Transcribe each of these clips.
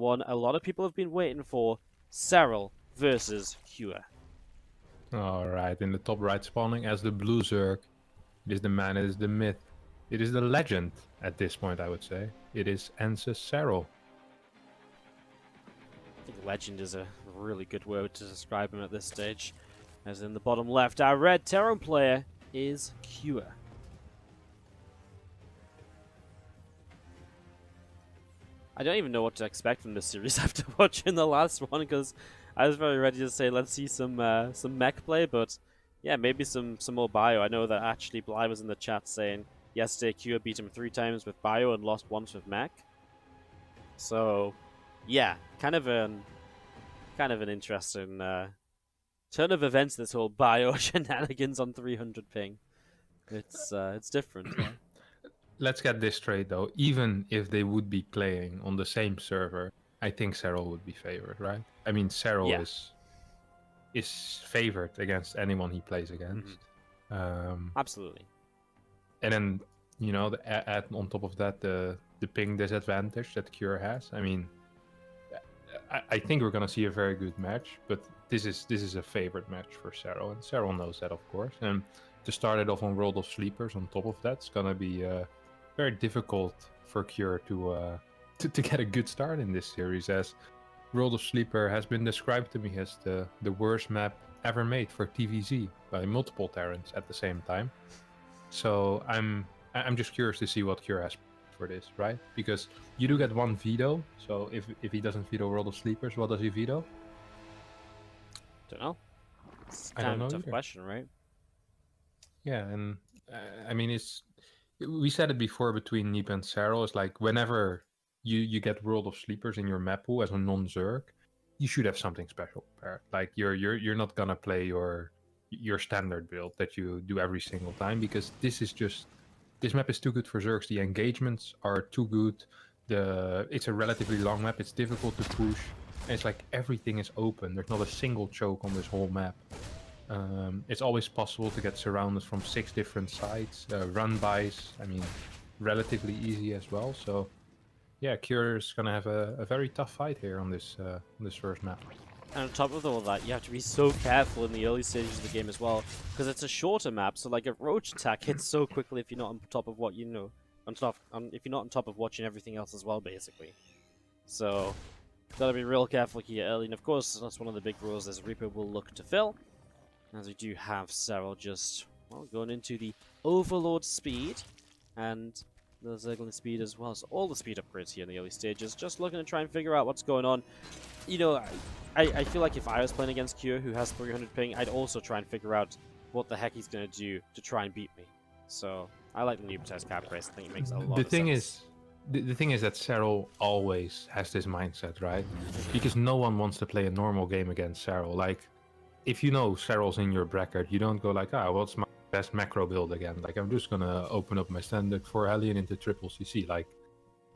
one a lot of people have been waiting for, Serral versus Cure. Alright, in the top right spawning as the blue Zerg. It is the man, it is the myth. It is the legend at this point, I would say. It is Ensis Serral. I think legend is a really good word to describe him at this stage. As in the bottom left, our red Terran player is Cure. I don't even know what to expect from this series after watching the last one, because I was very ready to say let's see some mech play, but yeah, maybe some more bio. I know that actually Bly was in the chat saying yesterday Cure beat him 3 times with bio and lost once with mech. So yeah, kind of an interesting turn of events. This whole bio shenanigans on 300 ping. It's different. Yeah. Let's get this straight though. Even if they would be playing on the same server, I think Serral would be favored, right? I mean, Serral Yeah. is favored against anyone he plays against. Absolutely. And then, you know, add on top of that the ping disadvantage that Cure has. I mean, I think we're gonna see a very good match, but this is a favorite match for Serral, and Serral knows that, of course. And to start it off on World of Sleepers on top of that, it's gonna be very difficult for Cure to get a good start in this series, as World of Sleeper has been described to me as the worst map ever made for TVZ by multiple Terrans at the same time. So I'm just curious to see what Cure has for this, right? Because you do get one veto, so if he doesn't veto World of Sleepers, what does he veto? Don't know. It's I kind don't know of a tough either. question, right? Yeah, and I mean, we said it before between Neep and Serral. It's like whenever you get World of Sleepers in your map pool as a non-Zerg, you should have something special prepared. Like you're not gonna play your standard build that you do every single time, because this map is too good for Zergs. The engagements are too good. It's a relatively long map. It's difficult to push. And it's like everything is open. There's not a single choke on this whole map. It's always possible to get surrounded from 6 different sides. Run-bys, I mean, relatively easy as well. So, yeah, Cure is going to have a very tough fight here on this first map. And on top of all that, you have to be so careful in the early stages of the game as well, because it's a shorter map. So like a roach attack hits so quickly if you're not on top of what you know, if you're not on top of watching everything else as well, basically. So gotta be real careful here early. And of course, that's one of the big rules. Is Reaper will look to fill, as we do have Serral just going into the Overlord speed and the Zerglin speed as well. So all the speed upgrades here in the early stages. Just looking to try and figure out what's going on. You know, I feel like if I was playing against Cure, who has 300 ping, I'd also try and figure out what the heck he's going to do to try and beat me. So I like the new test cap race. I think it makes a lot of sense. The thing is that Serral always has this mindset, right? Because no one wants to play a normal game against Serral. Like, if you know Serral's in your bracket, you don't go like, what's my best macro build again? Like, I'm just gonna open up my standard for Hellion into triple CC. Like,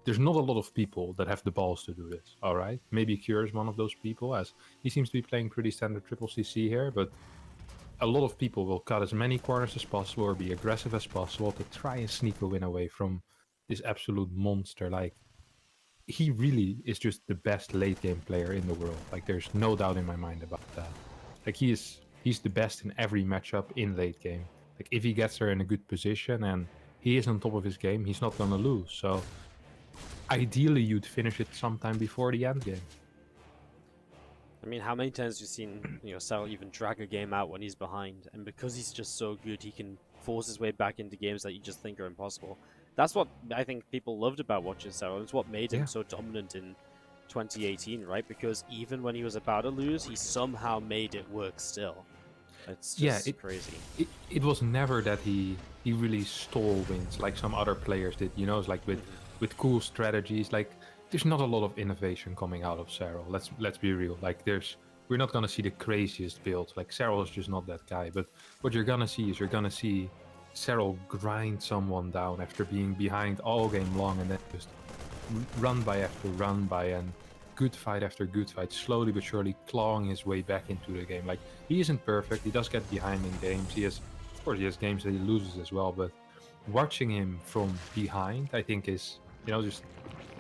there's not a lot of people that have the balls to do this, alright? Maybe Cure is one of those people, as he seems to be playing pretty standard triple CC here, but a lot of people will cut as many corners as possible or be aggressive as possible to try and sneak a win away from this absolute monster. Like, he really is just the best late game player in the world. Like, there's no doubt in my mind about that. Like, he's the best in every matchup in late game. Like, if he gets there in a good position and he is on top of his game, he's not gonna lose. So ideally you'd finish it sometime before the end game. I mean, how many times have you seen, Serral even drag a game out when he's behind, and because he's just so good, he can force his way back into games that you just think are impossible. That's what I think people loved about watching Serral. It's what made him so dominant in 2018, right? Because even when he was about to lose, he somehow made it work still. It's just crazy. It was never that he really stole wins like some other players did. It's like with cool strategies. Like, there's not a lot of innovation coming out of Serral. Let's be real. Like, we're not gonna see the craziest builds. Like, Serral is just not that guy. But what you're gonna see is Serral grind someone down after being behind all game long, and then just run by after run by, and good fight after good fight, slowly but surely clawing his way back into the game. Like, he isn't perfect. He does get behind in games. Of course, he has games that he loses as well. But watching him from behind, I think, is you know, just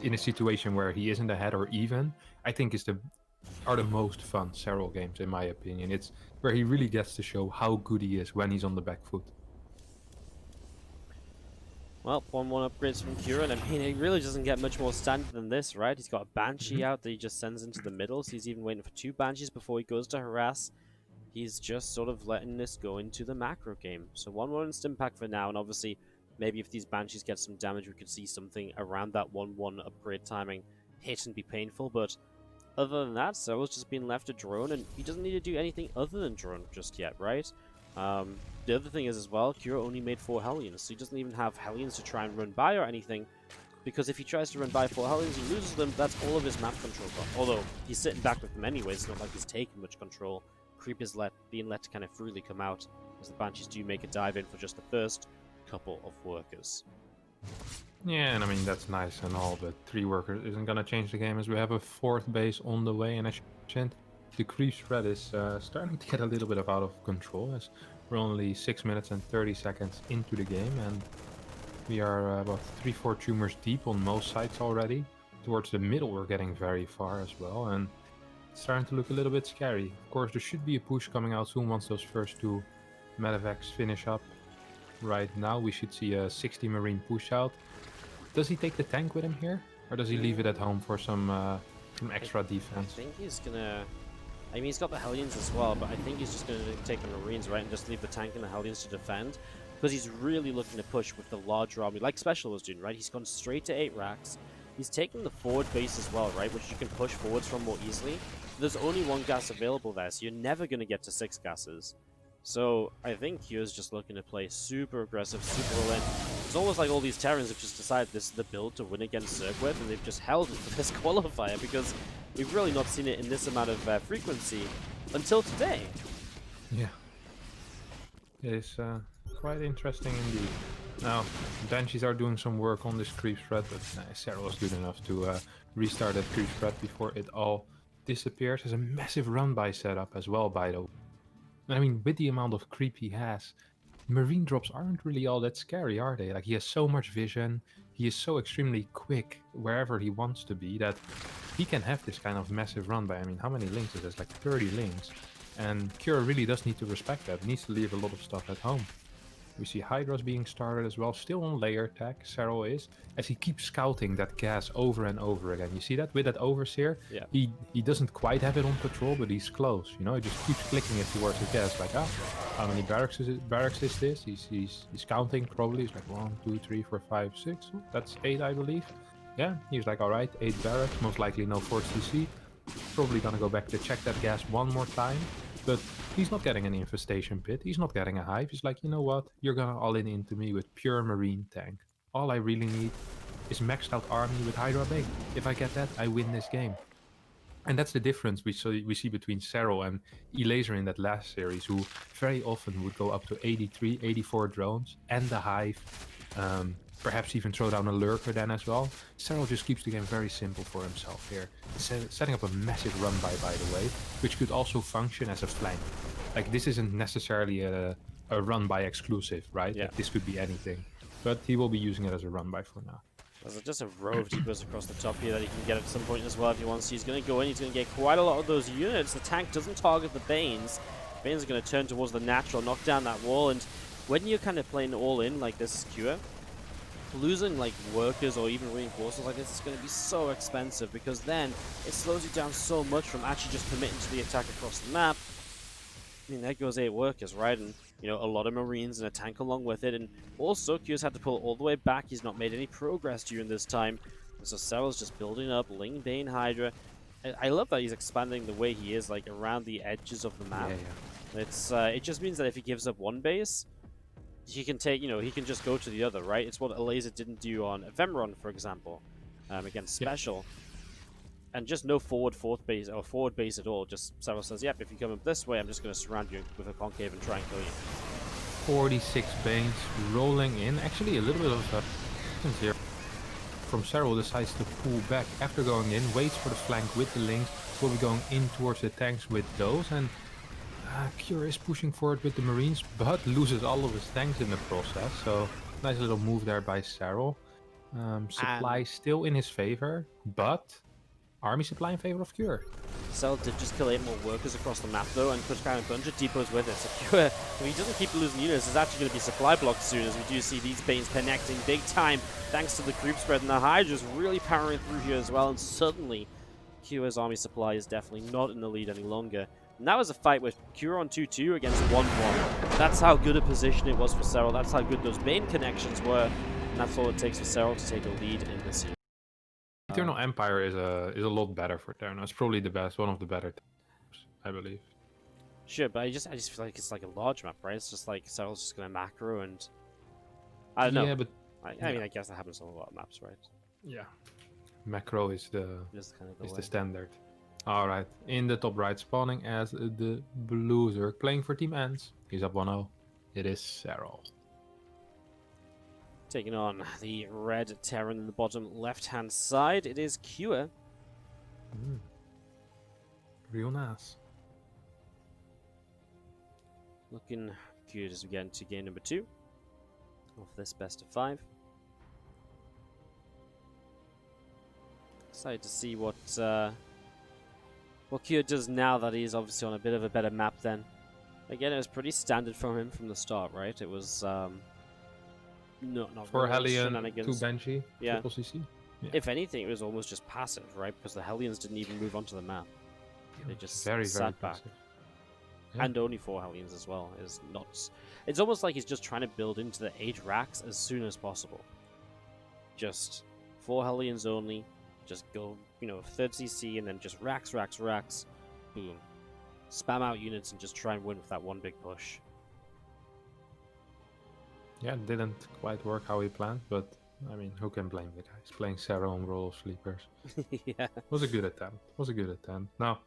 in a situation where he isn't ahead or even, I think are the most fun Serral games in my opinion. It's where he really gets to show how good he is when he's on the back foot. Well, 1-1 upgrades from Kieran. I mean, it really doesn't get much more standard than this, right? He's got a Banshee out that he just sends into the middle, so he's even waiting for 2 Banshees before he goes to harass. He's just sort of letting this go into the macro game. So 1-1 instant pack for now, and obviously, maybe if these Banshees get some damage, we could see something around that 1-1 upgrade timing hit and be painful, but other than that, Serral's just been left a drone, and he doesn't need to do anything other than drone just yet, right? The other thing is as well, Kira only made 4 Hellions, so he doesn't even have Hellions to try and run by or anything, because if he tries to run by 4 Hellions and loses them, that's all of his map control gone. Although, he's sitting back with them anyways, it's not like he's taking much control. Creep is being let to kind of freely come out, as the Banshees do make a dive in for just the first couple of workers. Yeah, and I mean, that's nice and all, but 3 workers isn't going to change the game as we have a 4th base on the way, and as you mentioned, the creep spread is starting to get a little bit out of control, as we're only 6 minutes and 30 seconds into the game, and we are about 3-4 tumors deep on most sites already. Towards the middle we're getting very far as well, and it's starting to look a little bit scary. Of course, there should be a push coming out soon once those first 2 medevacs finish up. Right now we should see a 60 Marine push out. Does he take the tank with him here? Or does he leave it at home for some extra defense? I think he's gonna... I mean, he's got the Hellions as well, but I think he's just gonna take the Marines, right, and just leave the tank and the Hellions to defend. Because he's really looking to push with the larger army, like Special was doing, right? He's gone straight to 8 racks. He's taking the forward base as well, right, which you can push forwards from more easily. There's only 1 gas available there, so you're never gonna get to 6 gases. So I think Kyo's just looking to play super aggressive, super all in. It's almost like all these Terrans have just decided this is the build to win against Zerg with, and they've just held it for this qualifier, because we've really not seen it in this amount of frequency until today. Yeah. It's quite interesting indeed. Now, Banshees are doing some work on this creep spread, but Serral was good enough to restart that creep spread before it all disappears. There's a massive run-by setup as well, by the way. I mean, with the amount of creep he has, Marine drops aren't really all that scary, are they? Like, he has so much vision, he is so extremely quick wherever he wants to be, that he can have this kind of massive run by. I mean, how many links is this? Like 30 links. And Kira really does need to respect that, needs to leave a lot of stuff at home. We see Hydras being started as well, still on layer tech, Serral is, as he keeps scouting that gas over and over again. You see that with that Overseer? Yeah. He doesn't quite have it on patrol, but he's close. You know, he just keeps clicking it towards the gas, like, how many barracks is this? He's counting probably. He's like 1, 2, 3, 4, 5, 6. That's 8, I believe. Yeah, he's like, alright, 8 barracks, most likely no Fort CC. Probably gonna go back to check that gas one more time. But he's not getting an infestation pit, he's not getting a hive. He's like, you know what, you're gonna all in into me with pure Marine tank. All I really need is maxed out army with Hydra Bay. If I get that, I win this game. And that's the difference we see between Serral and E-Laser in that last series, who very often would go up to 83, 84 drones and the hive. Perhaps even throw down a lurker then as well. Serral just keeps the game very simple for himself here. Setting up a massive run-by the way, which could also function as a flank. Like, this isn't necessarily a run-by exclusive, right? Yeah. Like, this could be anything. But he will be using it as a run-by for now. There's just a row of deepers across the top here that he can get at some point as well if he wants to. He's going to go in, he's going to get quite a lot of those units. The tank doesn't target the Banes. Banes are going to turn towards the natural, knock down that wall, and when you're kind of playing all in like this is Cure, losing like workers or even reinforcements like this is going to be so expensive, because then it slows you down so much from actually just committing to the attack across the map. I mean, there goes 8 workers, right? And, you know, a lot of Marines and a tank along with it. And also, Q's had to pull all the way back. He's not made any progress during this time. And so Serral's just building up Ling, Bane, Hydra. I love that he's expanding the way he is, like, around the edges of the map. Yeah. It's it just means that if he gives up one base, he can take, you know, he can just go to the other, right? It's what Elazer didn't do on Ephemeron, for example, against Special. And just no forward base at all. Just Serral says, yep, if you come up this way, I'm just going to surround you with a concave and try and kill you. 46 Banes rolling in. Actually, a little bit of here. From Serral decides to pull back after going in, waits for the flank with the links, will be going in towards the tanks with those, and Cure is pushing forward with the Marines, but loses all of his tanks in the process, so nice little move there by Serral. Supply still in his favor, but army supply in favor of Cure. Serral did just kill 8 more workers across the map though, and push down a bunch of depots with it. So Cure, if he doesn't keep losing units, there's actually going to be supply blocked soon, as we do see these Banes connecting big time, thanks to the creep spread, and the Hydra's really powering through here as well, and suddenly Cure's army supply is definitely not in the lead any longer. And that was a fight with Cure on 2-2 against 1-1. That's how good a position it was for Serral, that's how good those Bane connections were, and that's all it takes for Serral to take a lead in this series. Eternal Empire is a lot better for Terno. It's probably the best, one of the better teams, I believe. Sure, but I just feel like it's like a large map, right? It's just like Serral's just gonna macro and I don't know. Yeah, but I mean, I guess that happens on a lot of maps, right? yeah, macro is the Kind of the standard. All right, in the top right, spawning as the blue Zerg, playing for Team Ants. He's up 1-0. It is Serral. Taking on the red Terran in the bottom left-hand side, it is Cure. Real nice. Looking good as we get into game number 2 of this best of 5. Excited to see what Cure does now that he's obviously on a bit of a better map then. Again, it was pretty standard from him from the start, right? It was not 4 really Hellion, 2 shenanigans. Banshee, Yeah. triple CC. Yeah. If anything, it was almost just passive, right? Because the Hellions didn't even move onto the map. They just very sat back. passive. Yeah. And only 4 Hellions as well is not. It's almost like he's just trying to build into the 8 racks as soon as possible. Just 4 Hellions only. Just go, you know, 3rd CC and then just racks. Boom. Spam out units and just try and win with that one big push. Yeah, it didn't quite work how he planned, but I mean, who can blame the guy? He's playing Serral on Role of Sleepers. Yeah. Was a good attempt. Now,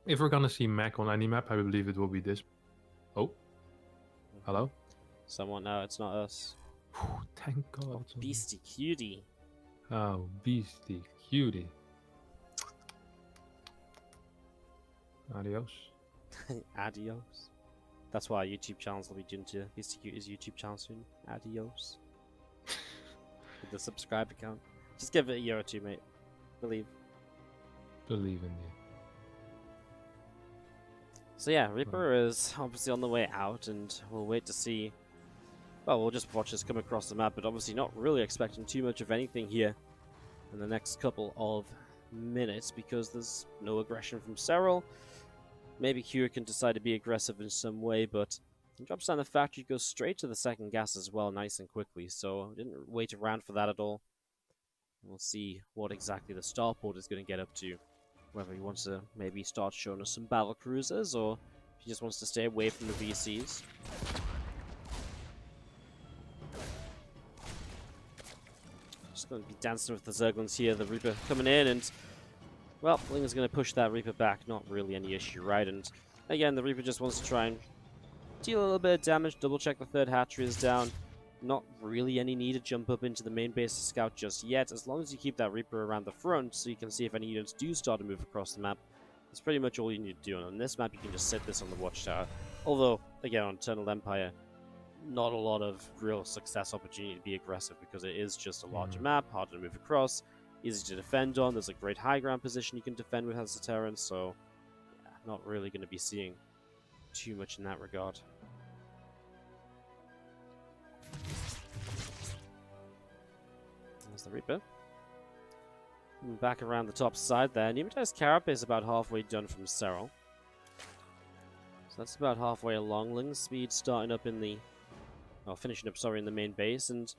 if we're gonna see Mac on any map, I believe it will be this. Oh, hello? Someone, no, it's not us. Whew, thank God. Oh, Beastie Cutie. Oh, Beastie Cutie. Adios. Adios. That's why our YouTube channels will be doing to Beastie Cutie's YouTube channel soon. Adios. With the subscribe account. Just give it a year or two, mate. Believe Believe in you. So yeah, Reaper is obviously on the way out, and we'll wait to see. Well, we'll just watch this come across the map, but obviously not really expecting too much of anything here in the next couple of minutes, because there's no aggression from Serral. Maybe Cure can decide to be aggressive in some way, but he drops down the factory, goes straight to the second gas as well, nice and quickly, so didn't wait around for that at all. We'll see what exactly the starport is going to get up to. Whether he wants to maybe start showing us some battle cruisers, or if he just wants to stay away from the VCs. Just going to be dancing with the Zerglings here. The Reaper coming in, and well, Ling is going to push that Reaper back. Not really any issue, right? And again, the Reaper just wants to try and deal a little bit of damage. Double check the 3rd hatchery is down. Not really any need to jump up into the main base to scout just yet, as long as you keep that Reaper around the front so you can see if any units do start to move across the map. That's pretty much all you need to do, and on this map you can just set this on the watchtower. Although, again, on Eternal Empire, not a lot of real success opportunity to be aggressive, because it is just a larger map, harder to move across, easy to defend on. There's a great high ground position you can defend with as a Terran, so yeah, not really going to be seeing too much in that regard. There's the Reaper. Back around the top side there. Pneumatized Carapace is about halfway done from Serral. So that's about halfway along. Ling's speed starting up in the... Oh, finishing up, sorry, in the main base. And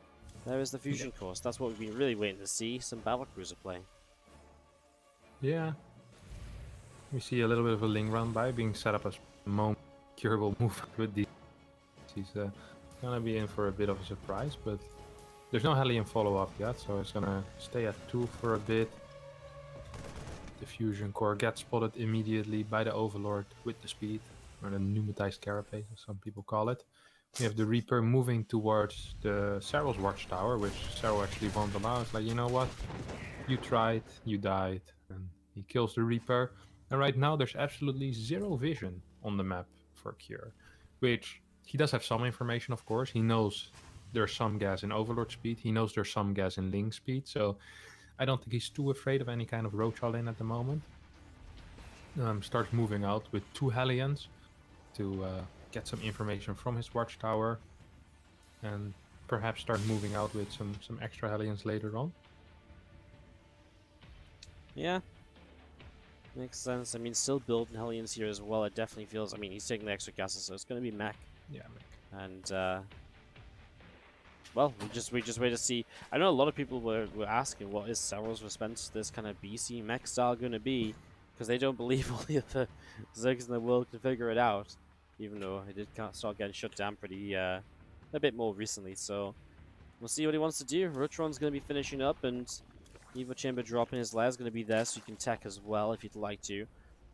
there is the fusion course. That's what we've been really waiting to see. Some battlecruiser play. Yeah. We see a little bit of a Ling run by being set up as a moment curable move with these. He's gonna be in for a bit of a surprise, but there's no Hellion follow-up yet, so it's gonna stay at 2 for a bit. The fusion core gets spotted immediately by the Overlord with the speed, or the pneumatized carapace, as some people call it. We have the Reaper moving towards the Serral's watchtower, which Serral actually won't allow. It's like, you know what? You tried, you died, and he kills the Reaper. And right now there's absolutely zero vision on the map for Cure, which he does have some information, of course. He knows there's some gas in Overlord speed. He knows there's some gas in Link speed. So I don't think he's too afraid of any kind of roach all in at the moment. Starts moving out with 2 Hellions to get some information from his watchtower, and perhaps start moving out with some extra Hellions later on. Yeah. Makes sense. I mean, still building Hellions here as well. It definitely feels. I mean, he's taking the extra gases, so it's going to be mech. Yeah, mech. And well, we just wait to see. I know a lot of people were asking, what is Serral's response to this kind of BC mech style going to be? Because they don't believe all the other Zergs in the world can figure it out. Even though it did start getting shut down pretty a bit more recently. So we'll see what he wants to do. Rotron's going to be finishing up, and Evo Chamber dropping his lair is going to be there, so you can tech as well if you'd like to.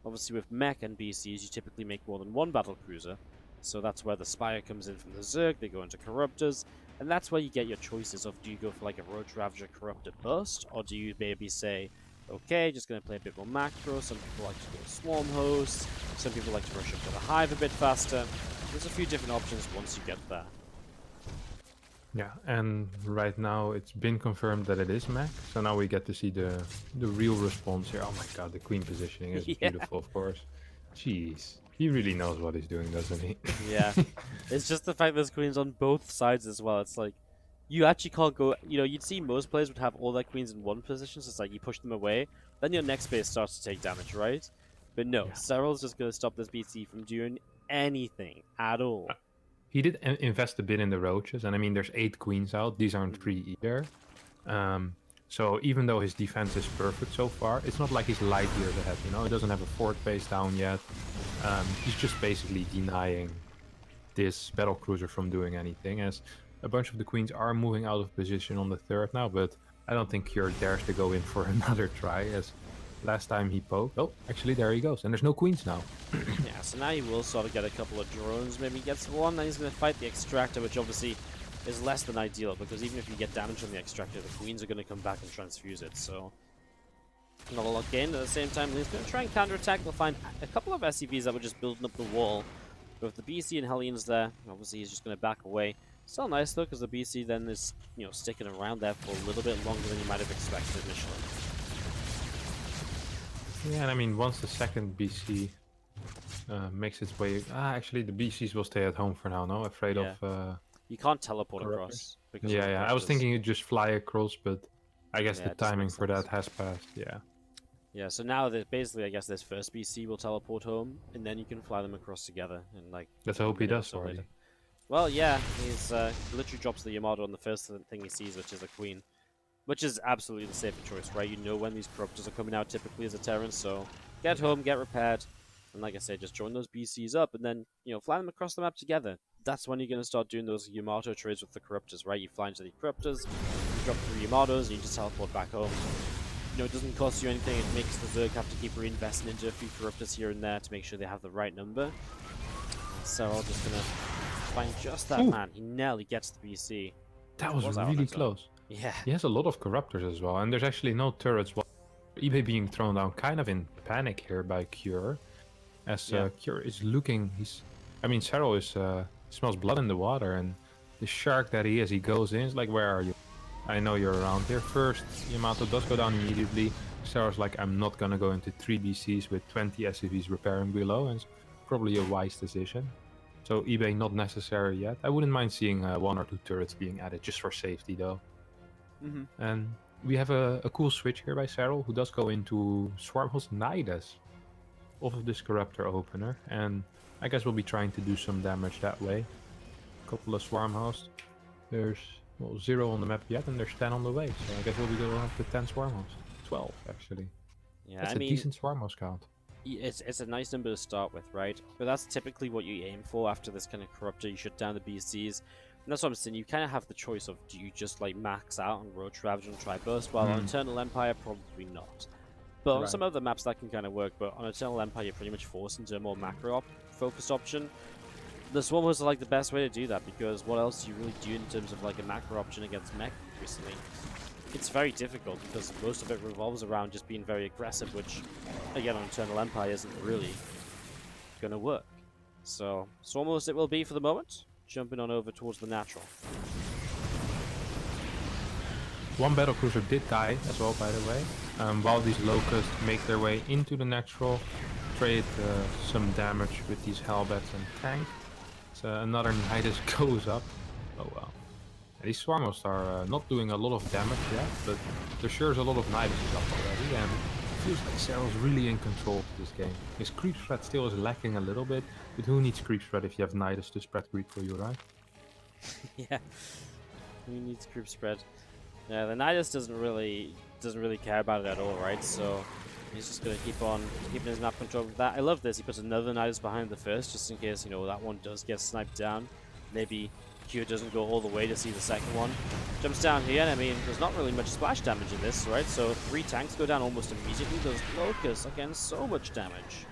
Obviously, with mech and BCs, you typically make more than one battle cruiser. So that's where the Spire comes in from the Zerg, they go into Corruptors, and that's where you get your choices of, do you go for like a Roach Ravager Corruptor burst, or do you maybe say, okay, just going to play a bit more macro. Some people like to go Swarm Host, some people like to rush up to the Hive a bit faster. There's a few different options once you get there. Yeah, and right now it's been confirmed that it is mech, so now we get to see the real response here. Oh my god, the queen positioning is beautiful, of course. Jeez, he really knows what he's doing, doesn't he? Yeah, it's just the fact there's queens on both sides as well. It's like, you actually can't go, you know, you'd see most players would have all their queens in one position, so it's like you push them away, then your next base starts to take damage, right? But no, Serral's just going to stop this BC from doing anything at all. He did invest a bit in the roaches, and I mean, there's 8 queens out. These aren't free either. So even though his defense is perfect so far, it's not like he's light years ahead, you know? He doesn't have a fort base down yet. He's just basically denying this battlecruiser from doing anything, as a bunch of the queens are moving out of position on the third now, but I don't think Cure dares to go in for another try, as last time he poked. Oh, actually, there he goes, and there's no queens now. Yeah, so now he will sort of get a couple of drones. Maybe he gets one, then he's going to fight the Extractor, which obviously is less than ideal, because even if you get damage on the Extractor, the queens are going to come back and transfuse it, so not a lot gained. At the same time, he's going to try and counterattack. They'll find a couple of SCVs that were just building up the wall. With the BC and Hellions there, obviously he's just going to back away. Still nice though, because the BC then is, you know, sticking around there for a little bit longer than you might have expected initially. Yeah, and I mean, once the second BC makes its way... actually, the BCs will stay at home for now, no? Afraid of... you can't teleport across. Because I was thinking you'd just fly across, but I guess the timing for that has passed, Yeah, so now that basically, I guess this first BC will teleport home, and then you can fly them across together. And like, let's hope he does already. Well, yeah, he's literally drops the Yamato on the first thing he sees, which is a queen. Which is absolutely the safer choice, right? You know when these Corruptors are coming out typically as a Terran, so get home, get repaired, and like I said, just join those BCs up, and then, you know, fly them across the map together. That's when you're going to start doing those Yamato trades with the Corruptors, right? You fly into the Corruptors, you drop 3 Yamatos, and you just teleport back home. You know, it doesn't cost you anything, it makes the Zerg have to keep reinvesting into a few Corruptors here and there to make sure they have the right number. So I'm just going to find just that man. He nearly gets the BC. That was really close. Yeah. He has a lot of Corruptors as well, and there's actually no turrets. eBay being thrown down kind of in panic here by Cure, as Cure is looking... I mean, Serral is... smells blood in the water, and the shark that he is, he goes in, it's like, where are you? I know you're around here. First, Yamato does go down immediately. Serral's like, I'm not gonna go into 3 BCs with 20 SCVs repairing below, and it's probably a wise decision. So eBay not necessary yet. I wouldn't mind seeing 1 or 2 turrets being added just for safety though. And we have a cool switch here by Serral, who does go into Swarmhost Nidus off of this Corruptor opener, and I guess we'll be trying to do some damage that way. A couple of Swarmhosts. There's 0 on the map yet, and there's 10 on the way, so I guess we'll be going up to 10 Swarmhosts. 12 actually. Yeah, that's a decent Swarmhost count. It's a nice number to start with, right? But that's typically what you aim for after this kind of Corruptor. You shut down the BCs. And that's what I'm saying, you kind of have the choice of, do you just like max out on Roach Ravager and try burst, while on Eternal Empire, probably not. But on some other maps that can kind of work, but on Eternal Empire you're pretty much forced into a more macro-focused option. The Swarm was like the best way to do that, because what else do you really do in terms of like a macro option against mech recently? It's very difficult, because most of it revolves around just being very aggressive, which, again, on Eternal Empire isn't really going to work. So, Swarmhost it will be for the moment. Jumping on over towards the natural. One battle cruiser did die as well, by the way. While these locusts make their way into the natural, trade some damage with these Hellbats and tank. So another Nidus goes up. Oh well. And these Swarmos are not doing a lot of damage yet, but there sure is a lot of Niduses up already, and it feels like Serral's really in control of this game. His creep spread still is lacking a little bit, but who needs creep spread if you have Nidus to spread creep for you, right? Yeah. Who needs group spread? Yeah, the Nidus doesn't really care about it at all, right? So he's just gonna keep on keeping his map control with that. I love this. He puts another Nidus behind the first, just in case, you know, that one does get sniped down. Maybe Q doesn't go all the way to see the second one. Jumps down here, and I mean, there's not really much splash damage in this, right? So 3 tanks go down almost immediately. Those locusts, again, so much damage.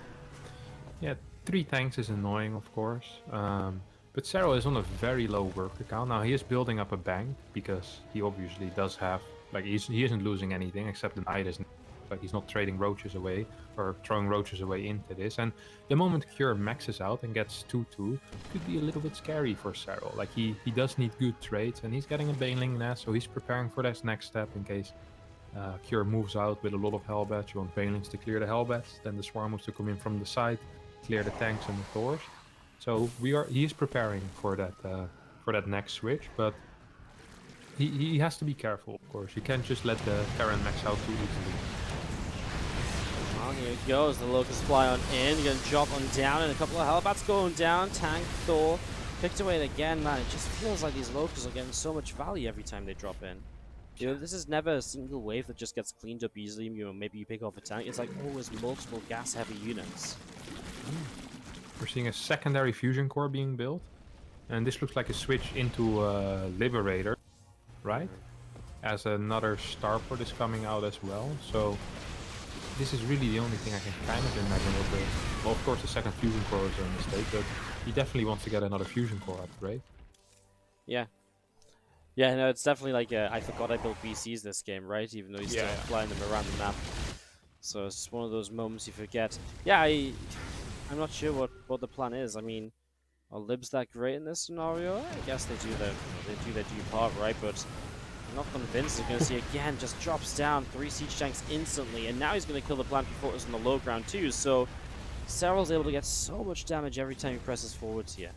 Yeah, 3 tanks is annoying, of course. But Serral is on a very low worker count. Now he is building up a bank because he obviously does have, like, he isn't losing anything except the Nidus. Like, he's not trading roaches away or throwing roaches away into this. And the moment Cure maxes out and gets 2-2, could be a little bit scary for Serral. Like, he does need good trades, and he's getting a Baneling nest, so he's preparing for this next step in case Cure moves out with a lot of Hellbats. You want Banelings to clear the Hellbats, then the Swarmos to come in from the side, clear the tanks and the Thors. So he is preparing for that next switch, but he has to be careful, of course. You can't just let the Terran max out too easily. Well, here it goes. The Locusts fly on in. You're going to drop on down, and a couple of Hellbats going down. Tank, Thor, picked away again, man. It just feels like these Locusts are getting so much value every time they drop in. You know, this is never a single wave that just gets cleaned up easily. You know, maybe you pick off a tank. It's like always multiple gas-heavy units. We're seeing a secondary fusion core being built, and this looks like a switch into Liberator, right? As another starport is coming out as well. So this is really the only thing I can kind of imagine with the... Well, of course, the second fusion core is a mistake, but he definitely wants to get another fusion core upgrade. Yeah. Yeah, no, it's definitely like I forgot I built BCs this game, right? Even though he's still flying them around the map. So it's just one of those moments you forget. Yeah, I'm not sure what the plan is. I mean, are Libs that great in this scenario? I guess they do their due part, right? But I'm not convinced. You're going to see again, just drops down 3 siege tanks instantly, and now he's going to kill the plant before it's on the low ground too. So Serral's able to get so much damage every time he presses forwards here.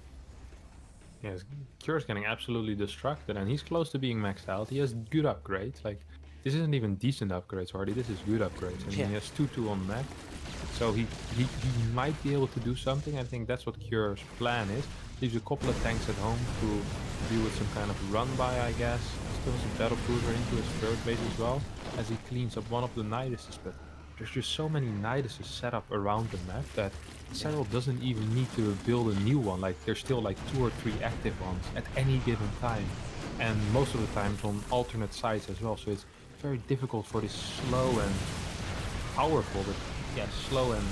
Yes, Cure's getting absolutely destructed, and he's close to being maxed out. He has good upgrades. Like, this isn't even decent upgrades already. This is good upgrades, and he has 2-2 on mech. So he might be able to do something. I think that's what Cure's plan is. Leaves a couple of tanks at home to deal with some kind of run-by, I guess. Still some battle cruiser into his third base as well, as he cleans up one of the Niduses. But there's just so many Niduses set up around the map that Serral doesn't even need to build a new one. Like, there's still like 2 or 3 active ones at any given time. And most of the times on alternate sides as well. So it's very difficult for this slow and powerful, but slow and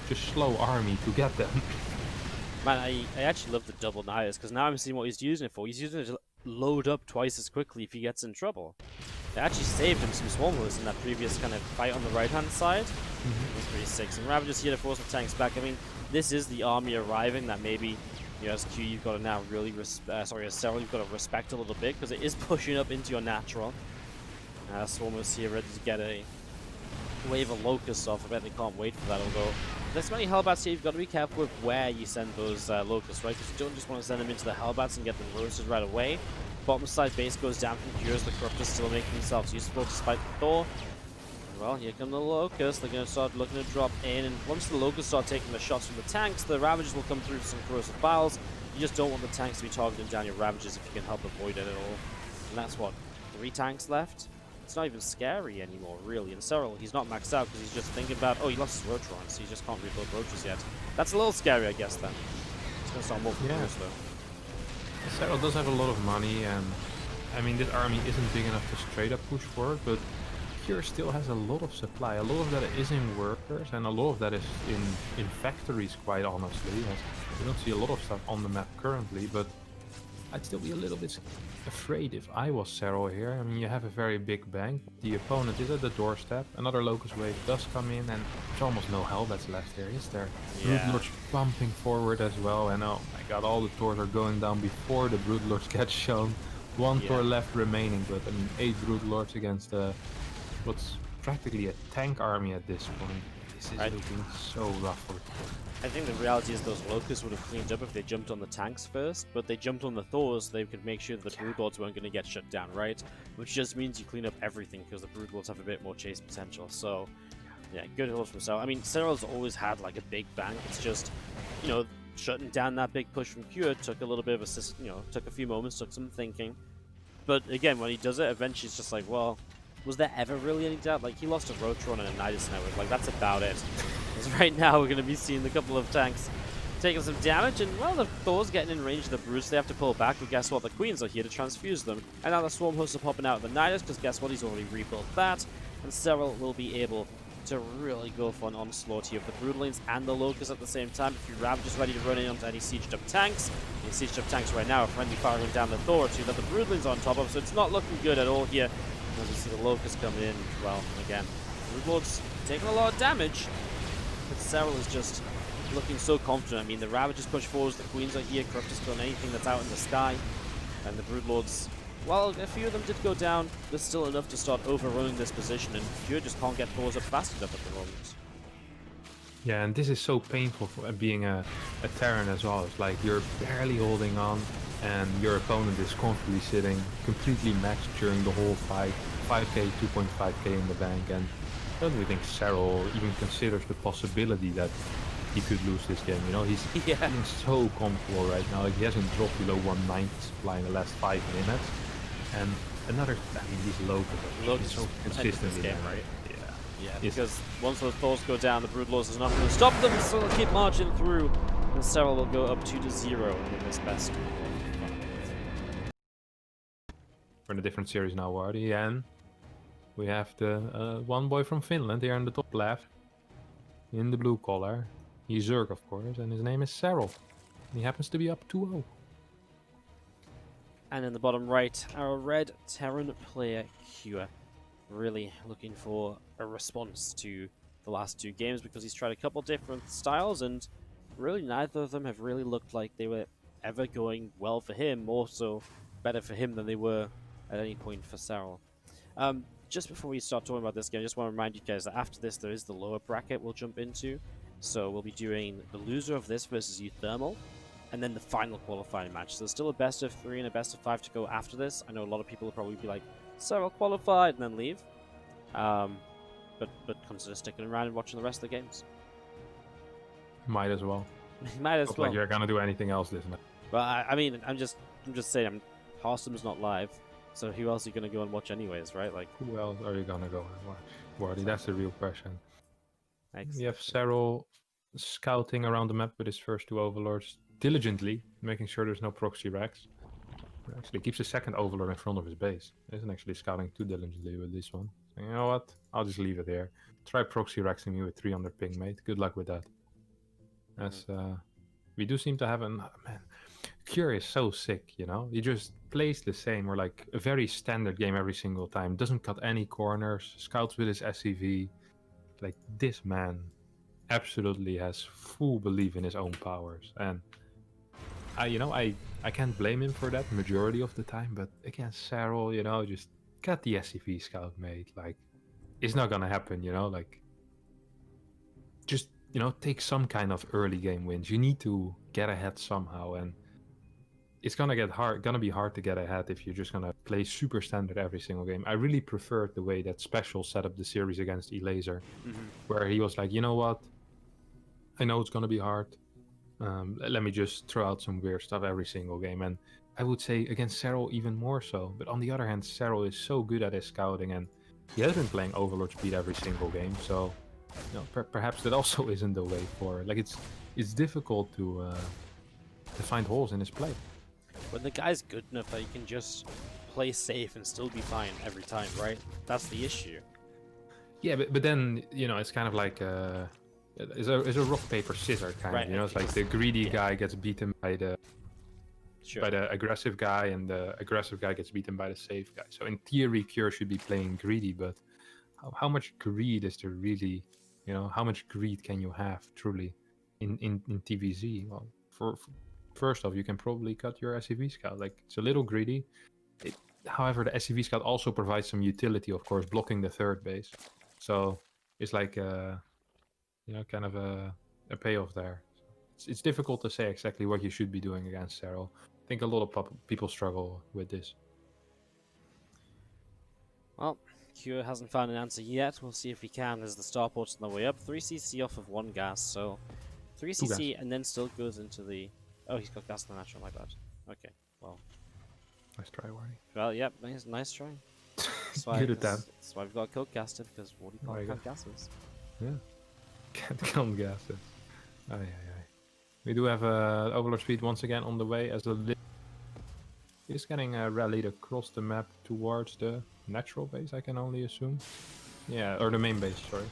just slow army to get them. Man, I actually love the double Nidus, because now I'm seeing what he's using it for. He's using it to load up twice as quickly if he gets in trouble. They actually saved him some Swarmers in that previous kind of fight on the right-hand side. It was pretty sick. Some Ravagers here to force the tanks back. I mean, this is the army arriving that maybe, you know, as Q, you've got to now really, as Serral, you've got to respect a little bit, because it is pushing up into your natural. Swarmers here ready to get a wave of locusts off. I bet they can't wait for that, although there's many Hellbats here. You've got to be careful with where you send those locusts, right? Because you don't just want to send them into the Hellbats and get them roasted right away. Bottom side base goes down from Cures. The Corruptors still making themselves useful despite the Thor. Well, here come the locusts. They're going to start looking to drop in, and once the locusts start taking the shots from the tanks, the Ravagers will come through some corrosive piles. You just don't want the tanks to be targeting down your Ravagers if you can help avoid it at all. And that's what, 3 tanks left? It's not even scary anymore, really. And Serral, he's not maxed out because he's just thinking about, oh, he lost his Roach Run, so he just can't rebuild Roaches yet. That's a little scary, I guess, then. It's going to start more from Roach, though. Serral does have a lot of money, and I mean, this army isn't big enough to straight up push forward, but Cure still has a lot of supply. A lot of that is in workers, and a lot of that is in factories, quite honestly. We don't see a lot of stuff on the map currently, but I'd still be a little bit afraid if I was Serral here. I mean, you have a very big bank. The opponent is at the doorstep. Another Locust Wave does come in, and there's almost no Hellbats left here, is there? Broodlords pumping forward as well, and oh my god, all the Thors are going down before the Broodlords get shown. One Yeah. tour left remaining, but I mean, 8 Brood Lords against what's practically a tank army at this point. This is looking so rough for I think the reality is those Locusts would have cleaned up if they jumped on the tanks first, but they jumped on the Thors, so they could make sure that the Broodlords weren't going to get shut down, right? Which just means you clean up everything, because the Broodlords have a bit more chase potential, so... Yeah, good hills from Serral. I mean, Serral's always had, like, a big bank, it's just, you know, shutting down that big push from Cure took a little bit of took a few moments, took some thinking. But again, when he does it, eventually it's just like, well, was there ever really any doubt? Like, he lost a Rotron and a Nidus Network, like, that's about it. Because right now we're going to be seeing a couple of tanks taking some damage, and, well, the Thor's getting in range of the Brutes, they have to pull back, but guess what? The Queens are here to transfuse them. And now the Swarm Hosts are popping out of the Nidus, because guess what? He's already rebuilt that, and Serral will be able to really go for an onslaught here of the Broodlings and the Locusts at the same time. If you Ravager's ready to run in onto any sieged up tanks, any sieged up tanks right now are friendly firing down the Thor too that the Broodlings on top of, so it's not looking good at all here. As we see the Locusts coming in, well, again, Broodlords taking a lot of damage, but Serral is just looking so confident. I mean, the Ravagers push forwards, the Queens are here, Corruptors killing anything that's out in the sky, and the Broodlords, well, a few of them did go down. There's still enough to start overrunning this position, and Pure just can't get Thors up fast enough at the moment. Yeah, and this is so painful for being a Terran as well. It's like you're barely holding on, and your opponent is constantly sitting completely maxed during the whole fight. 5k, 2.5k in the bank, and I don't really think Serral even considers the possibility that he could lose this game. You know, he's feeling so comfortable right now. Like, he hasn't dropped below 190 supply in the last 5 minutes. And another, I mean, these Locusts are so consistently game, right? Yeah, because once those Thors go down, the Broodlords is not going to stop them, so they'll keep marching through, and Serral will go up 2-0 in this best. We're in a different series now, Wardy, and we have the one boy from Finland here in the top left, in the blue collar. He's Zerg, of course, and his name is Serral. He happens to be up 2-0. And in the bottom right, our red Terran player Cure. Really looking for a response to the last 2 games, because he's tried a couple different styles, and really neither of them have really looked like they were ever going well for him, more so better for him than they were at any point for Serral. Just before we start talking about this game, I just want to remind you guys that after this there is the lower bracket we'll jump into. So we'll be doing the loser of this versus Euthermal, and then the final qualifying match. So there's still a best of 3 and a best of 5 to go after this. I know a lot of people will probably be like, Serral qualified, and then leave. But consider sticking around and watching the rest of the games. Might as well. Might as Not well. like you're gonna do anything else this night. Well, I mean, I'm just saying, Harsum's not live, so who else are you gonna go and watch anyways, right? Like, Who else are you gonna go and watch? Wardy, that's the real question. Excellent. You have Serral scouting around the map with his first 2 overlords diligently, making sure there's no proxy racks. Actually keeps a second overlord in front of his base. Isn't actually scouting too diligently with this one. So, you know what? I'll just leave it here. Try proxy raxing me with 300 ping, mate. Good luck with that. As we do seem to have an man. Cure is so sick, you know. He just plays the same, or like a very standard game every single time. Doesn't cut any corners. Scouts with his SCV. Like, this man absolutely has full belief in his own powers, and I can't blame him for that majority of the time, but against Serral, you know, just get the SCV scout, mate. Like, it's not gonna happen, you know, like, just, you know, take some kind of early game wins. You need to get ahead somehow, and it's gonna be hard to get ahead if you're just gonna play super standard every single game. I really preferred the way that Special set up the series against Elaser, where he was like, you know what, I know it's gonna be hard. Let me just throw out some weird stuff every single game. And I would say against Serral even more so. But on the other hand, Serral is so good at his scouting, and he has been playing Overlord speed every single game. So, you know, perhaps that also isn't the way for. Like, it's difficult to find holes in his play. But the guy's good enough that he can just play safe and still be fine every time, right? That's the issue. Yeah, but then, you know, it's kind of like it's a rock paper scissors kind of, you know. It's like the greedy guy gets beaten by the aggressive guy, and the aggressive guy gets beaten by the safe guy. So in theory, Cure should be playing greedy, but how much greed is there really? You know, how much greed can you have truly in TVZ? Well, first off, you can probably cut your SCV scout. Like, it's a little greedy, However, the SCV Scout also provides some utility, of course, blocking the third base. So it's like, kind of a payoff there. It's difficult to say exactly what you should be doing against Serral. I think a lot of people struggle with this. Well, Cure hasn't found an answer yet. We'll see if he can as the starport's on the way up. 3cc off of 1 gas, so 3cc and then still goes into the... Oh, he's got gas in the natural, my bad. Okay, well. Nice try, Wardy. Well, yep, nice try. That's why, Good attempt. that's why we've got coke gasted, because Wardy can't count gases. Yeah. Can't count gases. Aye. We do have Overlord Speed once again on the way as the is getting rallied across the map towards the natural base, I can only assume. Yeah, or the main base, sorry.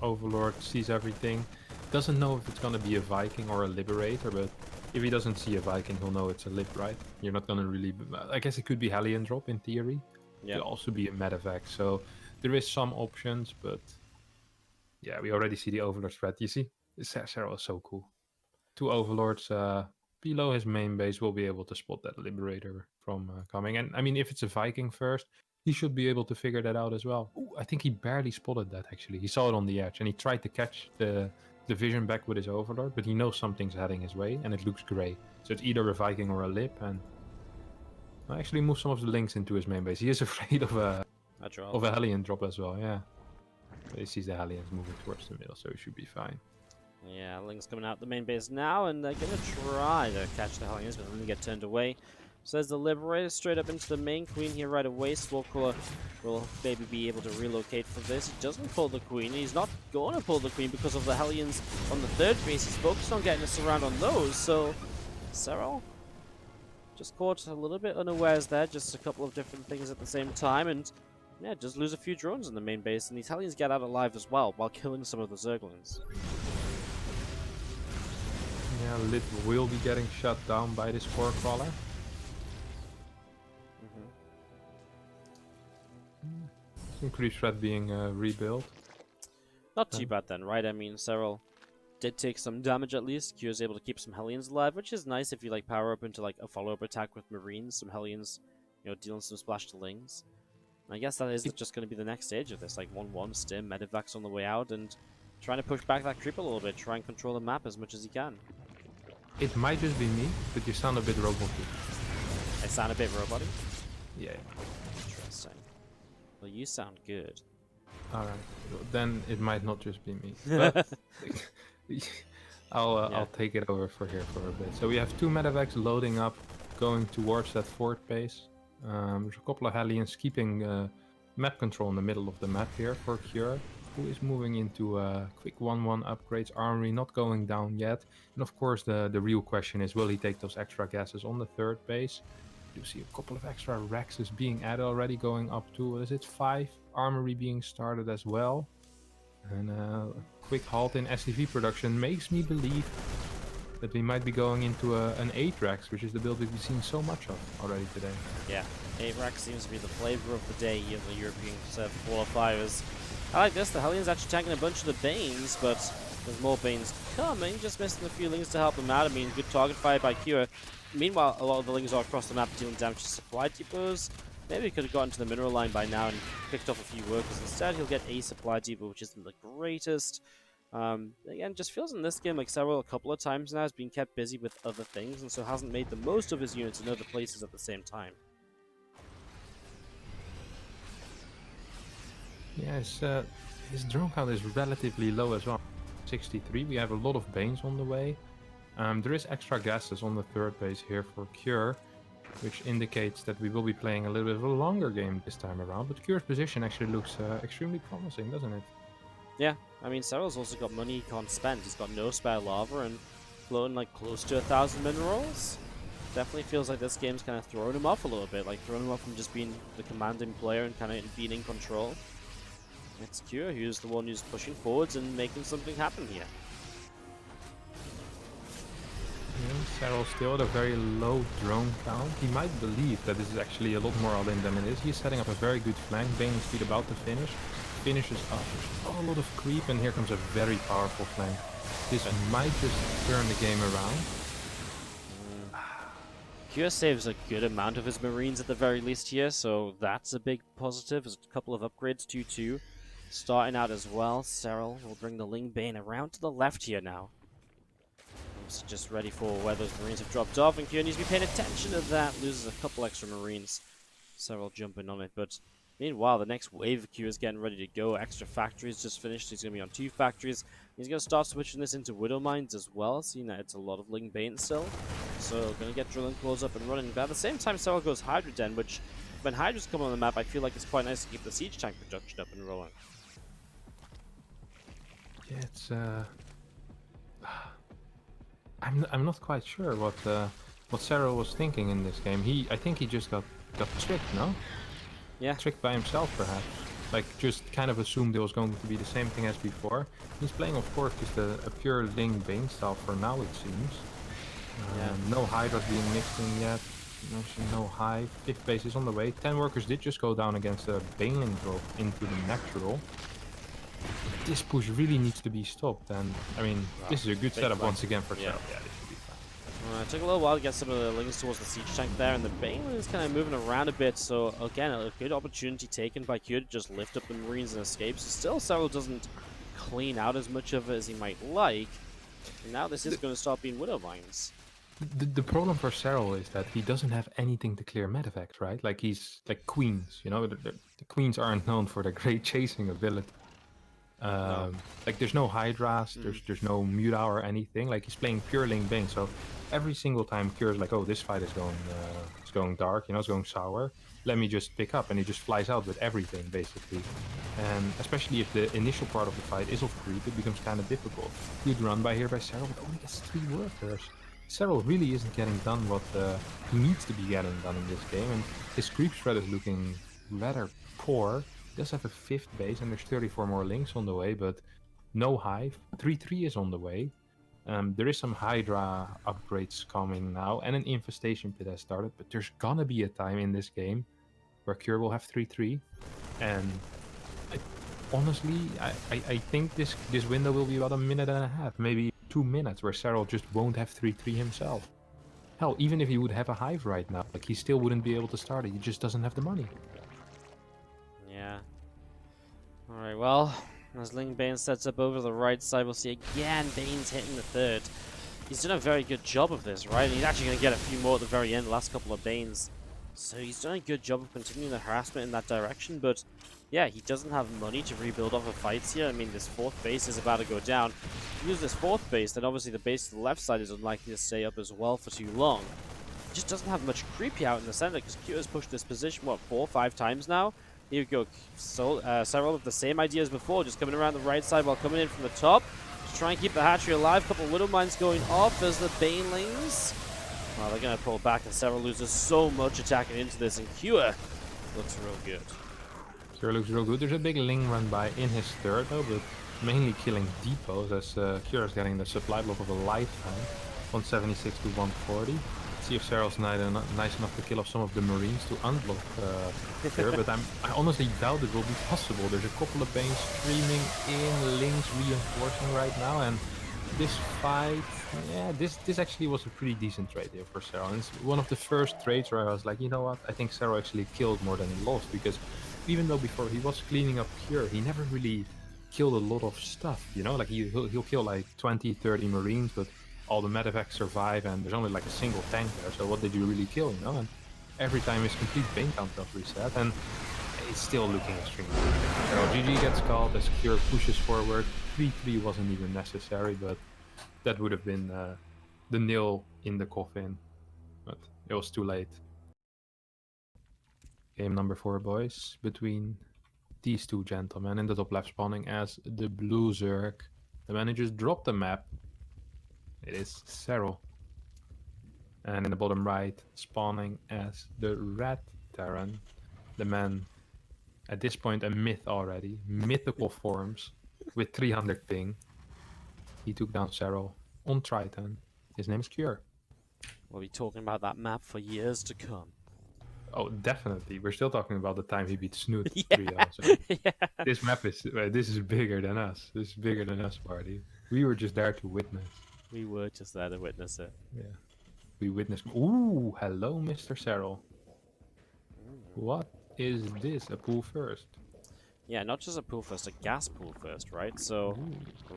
Overlord sees everything. Doesn't know if it's gonna be a Viking or a Liberator, but if he doesn't see a Viking, he'll know it's a Lib, right? You're not gonna really... I guess it could be Hellion drop in theory. Yeah. It could also be a medevac, so there is some options, but... Yeah, we already see the Overlord threat. You see? Serral is so cool. 2 Overlords below his main base will be able to spot that Liberator from coming. And I mean, if it's a Viking first, he should be able to figure that out as well. Ooh, I think he barely spotted that, actually. He saw it on the edge, and he tried to catch the vision back with his Overlord, but he knows something's heading his way, and it looks grey. So it's either a Viking or a Lib, and I actually moved some of the links into his main base. He is afraid of a Hellion drop as well, yeah. But he sees the Hellions moving towards the middle, so he should be fine. Yeah, Link's coming out the main base now, and they're gonna try to catch the Hellions, but then they get turned away. So there's the Liberator straight up into the main Queen here right away. Swordcaller will maybe be able to relocate from this. He doesn't pull the Queen. He's not going to pull the Queen because of the Hellions on the third base. He's focused on getting a surround on those. So Serral just caught a little bit unawares there. Just a couple of different things at the same time. And yeah, just lose a few drones in the main base. And these Hellions get out alive as well while killing some of the Zerglings. Yeah, Lid will be getting shut down by this core crawler. Some creep threat being rebuilt. Not too bad then, right? I mean, Serral did take some damage at least. Q is able to keep some Hellions alive, which is nice if you like power up into like a follow-up attack with Marines, some Hellions, dealing some splash to Lings. And I guess that is just going to be the next stage of this, like 1-1 stim, Medivacs on the way out, and trying to push back that creep a little bit, try and control the map as much as you can. It might just be me, but you sound a bit roboty. I sound a bit roboty? Yeah. Interesting. Well, you sound good. Alright, then it might not just be me. But I'll take it over for here for a bit. So we have 2 Medivacs loading up, going towards that fort base. There's a couple of Hellions keeping map control in the middle of the map here for Cure, who is moving into quick 1-1 upgrades. Armory not going down yet. And of course the real question is, will he take those extra gases on the third base? You see a couple of extra Rexes being added already, going up to, what is it, 5? Armory being started as well. And a quick halt in SCV production makes me believe that we might be going into an 8 Rex, which is the build we've seen so much of already today. Yeah, 8 Rex seems to be the flavor of the day in the European qualifiers. I like this, the Hellions actually tanking a bunch of the Banes, but there's more Banes coming, just missing a few Lings to help them out. I mean, good target fire by Cure. Meanwhile, a lot of the Lings are across the map dealing damage to supply depots. Maybe he could have gotten to the mineral line by now and picked off a few workers. Instead, he'll get a supply depot, which isn't the greatest. Again, just feels in this game like Serral a couple of times now has been kept busy with other things, and so hasn't made the most of his units in other places at the same time. Yeah, his drone count is relatively low as well. 63. We have a lot of Banes on the way. There is extra gases on the third base here for Cure, which indicates that we will be playing a little bit of a longer game this time around. But Cure's position actually looks extremely promising, doesn't it? Yeah, I mean, Serral's also got money he can't spend. He's got no spare lava and floating like close to 1,000 minerals. Definitely feels like this game's kind of throwing him off a little bit, like throwing him off from just being the commanding player and kind of being in control. It's Cure who's the one who's pushing forwards and making something happen here. Yeah, Serral still at a very low drone count. He might believe that this is actually a lot more all-in than it is. He's setting up a very good flank. Bane speed about to finish. Finishes up. There's a lot of creep, and here comes a very powerful flank. This might just turn the game around. Kure saves a good amount of his Marines at the very least here, so that's a big positive. There's a couple of upgrades, 2-2. Starting out as well, Serral will bring the Ling Bane around to the left here now. Obviously just ready for where those Marines have dropped off, and Kure needs to be paying attention to that. Loses a couple extra Marines. Serral jumping on it, but meanwhile, the next wave of Kure is getting ready to go. Extra factories just finished. He's going to be on 2 factories. He's going to start switching this into Widow Mines as well, seeing that it's a lot of Ling Bane still. So, going to get Drilling Claws up and running. But at the same time, Serral goes Hydra Den, which, when Hydras come on the map, I feel like it's quite nice to keep the Siege Tank production up and rolling. Yeah, it's I'm not quite sure what Serral was thinking in this game. I think he just got tricked, no? Yeah. Tricked by himself, perhaps. Like, just kind of assumed it was going to be the same thing as before. He's playing, of course, just a pure Ling Bane style for now, it seems. No Hydras being mixed in yet. No Hive. 5th base is on the way. 10 workers did just go down against a Baneling drop into the natural. This push really needs to be stopped, and I mean, this is a good setup once again for Serral. Yeah, this should be fine. It took a little while to get some of the Lings towards the Siege Tank there, and the Baneling is kind of moving around a bit, so again, a good opportunity taken by Kure to just lift up the Marines and escape. So still, Serral doesn't clean out as much of it as he might like, and now this is going to start being Widow Mines. The problem for Serral is that he doesn't have anything to clear medevacs, right? Like, he's like Queens, you know? The Queens aren't known for their great chasing ability. Like, there's no Hydras, there's no Muta or anything. Like, he's playing pure Ling Bane, so every single time Kure's like, oh, this fight is going dark, you know, it's going sour. Let me just pick up, and he just flies out with everything, basically. And especially if the initial part of the fight is off creep, it becomes kind of difficult. Good run by here by Serral, but only gets 3 workers. Serral really isn't getting done what he needs to be getting done in this game, and his creep spread is looking rather poor. He does have a 5th base, and there's 34 more links on the way, but no Hive. 3-3 is on the way. There is some Hydra upgrades coming now, and an Infestation Pit has started, but there's gonna be a time in this game where Kure will have 3-3, and honestly, I think this window will be about 1.5 minutes, maybe 2 minutes, where Serral just won't have 3-3 himself. Hell, even if he would have a Hive right now, like, he still wouldn't be able to start it. He just doesn't have the money. Yeah. Alright, well, as Ling Bane sets up over the right side, we'll see again Bane's hitting the 3rd. He's done a very good job of this, right? And he's actually going to get a few more at the very end, the last couple of Banes. So he's done a good job of continuing the harassment in that direction, but yeah, he doesn't have money to rebuild off of fights here. I mean, this 4th base is about to go down. If you use this 4th base, then obviously the base to the left side is unlikely to stay up as well for too long. He just doesn't have much creepy out in the center, because Kure has pushed this position, what, 4 or 5 times now? Here we go, Serral with the same idea as before, just coming around the right side while coming in from the top. Just try and keep the hatchery alive. Couple of Widow Mines going off as the Banelings. Well, they're going to pull back, and Serral loses so much attacking into this, and Kure looks real good. Kure looks real good. There's a big Ling run by in his 3rd, though, but mainly killing depots, as Kure is getting the supply block of a lifetime. 176 to 140. See if Serral's nice enough to kill off some of the Marines to unblock Kure, but I honestly doubt it will be possible. There's a couple of Banes streaming in, Lings reinforcing right now, and this fight, yeah, this actually was a pretty decent trade here for Serral. And it's one of the first trades where I was like, you know what, I think Serral actually killed more than he lost, because even though before he was cleaning up Kure, he never really killed a lot of stuff, you know, like he'll kill like 20-30 Marines, but all the medevacs survive, and there's only like a single tank there, so what did you really kill, you know? And every time his complete Bane count got reset, and it's still looking extremely good. So GG gets called as Kure pushes forward. 3-3 wasn't even necessary, but that would have been the nail in the coffin, but it was too late. Game number 4, boys, between these 2 gentlemen in the top left, spawning as the Blue Zerg. The man who just dropped the map, it is Serral. And in the bottom right, spawning as the Red Terran. The man, at this point, a myth already. Mythical forms with 300 ping. He took down Serral on Triton. His name is Kure. We'll be talking about that map for years to come. Oh, definitely. We're still talking about the time he beat Snoot. Yeah. So Yeah. this map is this is bigger than us. This is bigger than us, Party. We were just there to witness. We were just there to witness it. Yeah. we witness. Ooh, hello, Mr. Serral. What is this? A pool first? Yeah, not just a pool first, a gas pool first, right? So,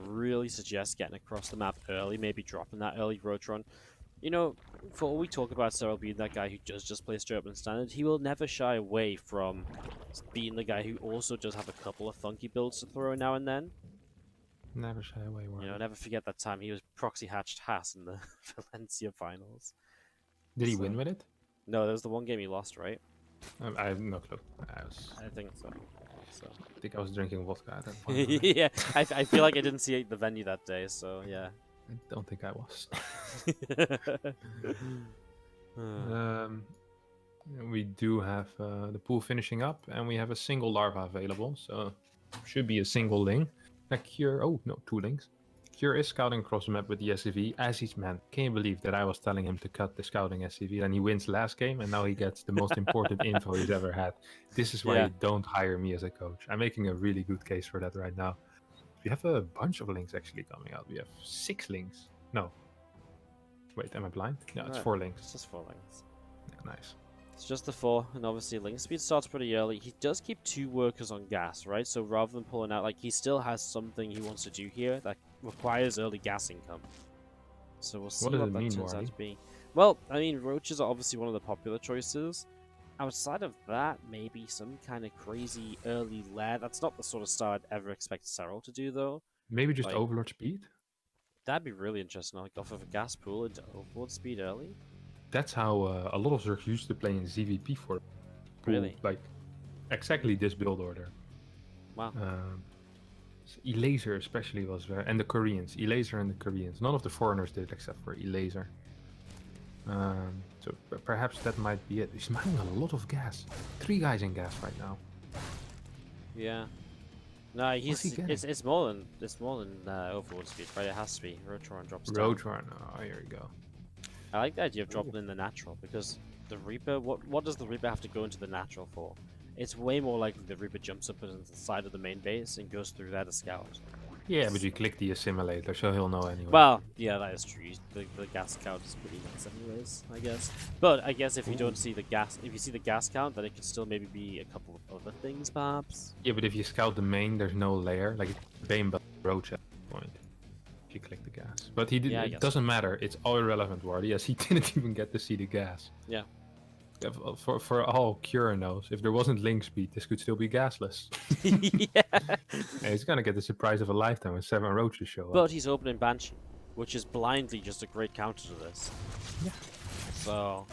really suggest getting across the map early, maybe dropping that early Rotron. You know, for all we talk about Serral being that guy who does just play straight up and standard, he will never shy away from being the guy who also does have a couple of funky builds to throw now and then. Never shy away. You know, never forget that time he was proxy hatched Haas in the Valencia finals. Did he win with it? No, that was the one game he lost, right? I have no clue. I think so. I think I was drinking vodka at that point. Yeah, I feel like I didn't see the venue that day, so yeah. I don't think I was. We do have the pool finishing up, and we have a single larva available, so should be a single ling. Cure, oh no, 2 lings. Cure is scouting across the map with the SCV as he's man. Can you believe that I was telling him to cut the scouting SCV and he wins last game and now he gets the most important info he's ever had. This is why you don't hire me as a coach. I'm making a really good case for that right now. We have a bunch of links actually coming out. We have 6 links. No. Wait, am I blind? No, it's 4 links. It's just 4 links. Yeah, nice. It's just the 4, and obviously link speed starts pretty early. He does keep 2 workers on gas, right? So rather than pulling out, like, he still has something he wants to do here that requires early gas income. So we'll see what that turns out to be. Well, I mean, roaches are obviously one of the popular choices. Outside of that, maybe some kind of crazy early lair. That's not the sort of start I'd ever expect Serral to do, though. Maybe just Overlord speed? That'd be really interesting. Like, off of a gas pool into Overlord speed early. That's how a lot of Zergs used to play in ZvT for pool, really? Like, exactly this build order. Wow. Elaser especially was very... And the Koreans. Elaser and the Koreans. None of the foreigners did except for Elaser. So perhaps that might be it. He's mining a lot of gas. 3 guys in gas right now. Yeah. No, it's more than Overlord speed, right? It has to be. Rotron drops down. Rotron, oh here we go. I like the idea of dropping in the natural because the Reaper. What does the Reaper have to go into the natural for? It's way more likely the Reaper jumps up into the side of the main base and goes through there to scout. Yeah, but you click the assimilator, so he'll know anyway. Well, yeah, that is true. The gas count is pretty nice anyways, I guess. But I guess if you don't see the gas, if you see the gas count, then it could still maybe be a couple of other things, perhaps. Yeah, but if you scout the main, there's no layer. Like, Bane but Roach at that point. If you click the gas. But he did. Yeah, it doesn't matter. It's all irrelevant, Wardy. Yes, he didn't even get to see the gas. Yeah. For all Cure knows, if there wasn't link speed, this could still be gasless. Yeah. And he's gonna get the surprise of a lifetime when 7 roaches show up. But he's opening Banshee, which is blindly just a great counter to this. Yeah. So.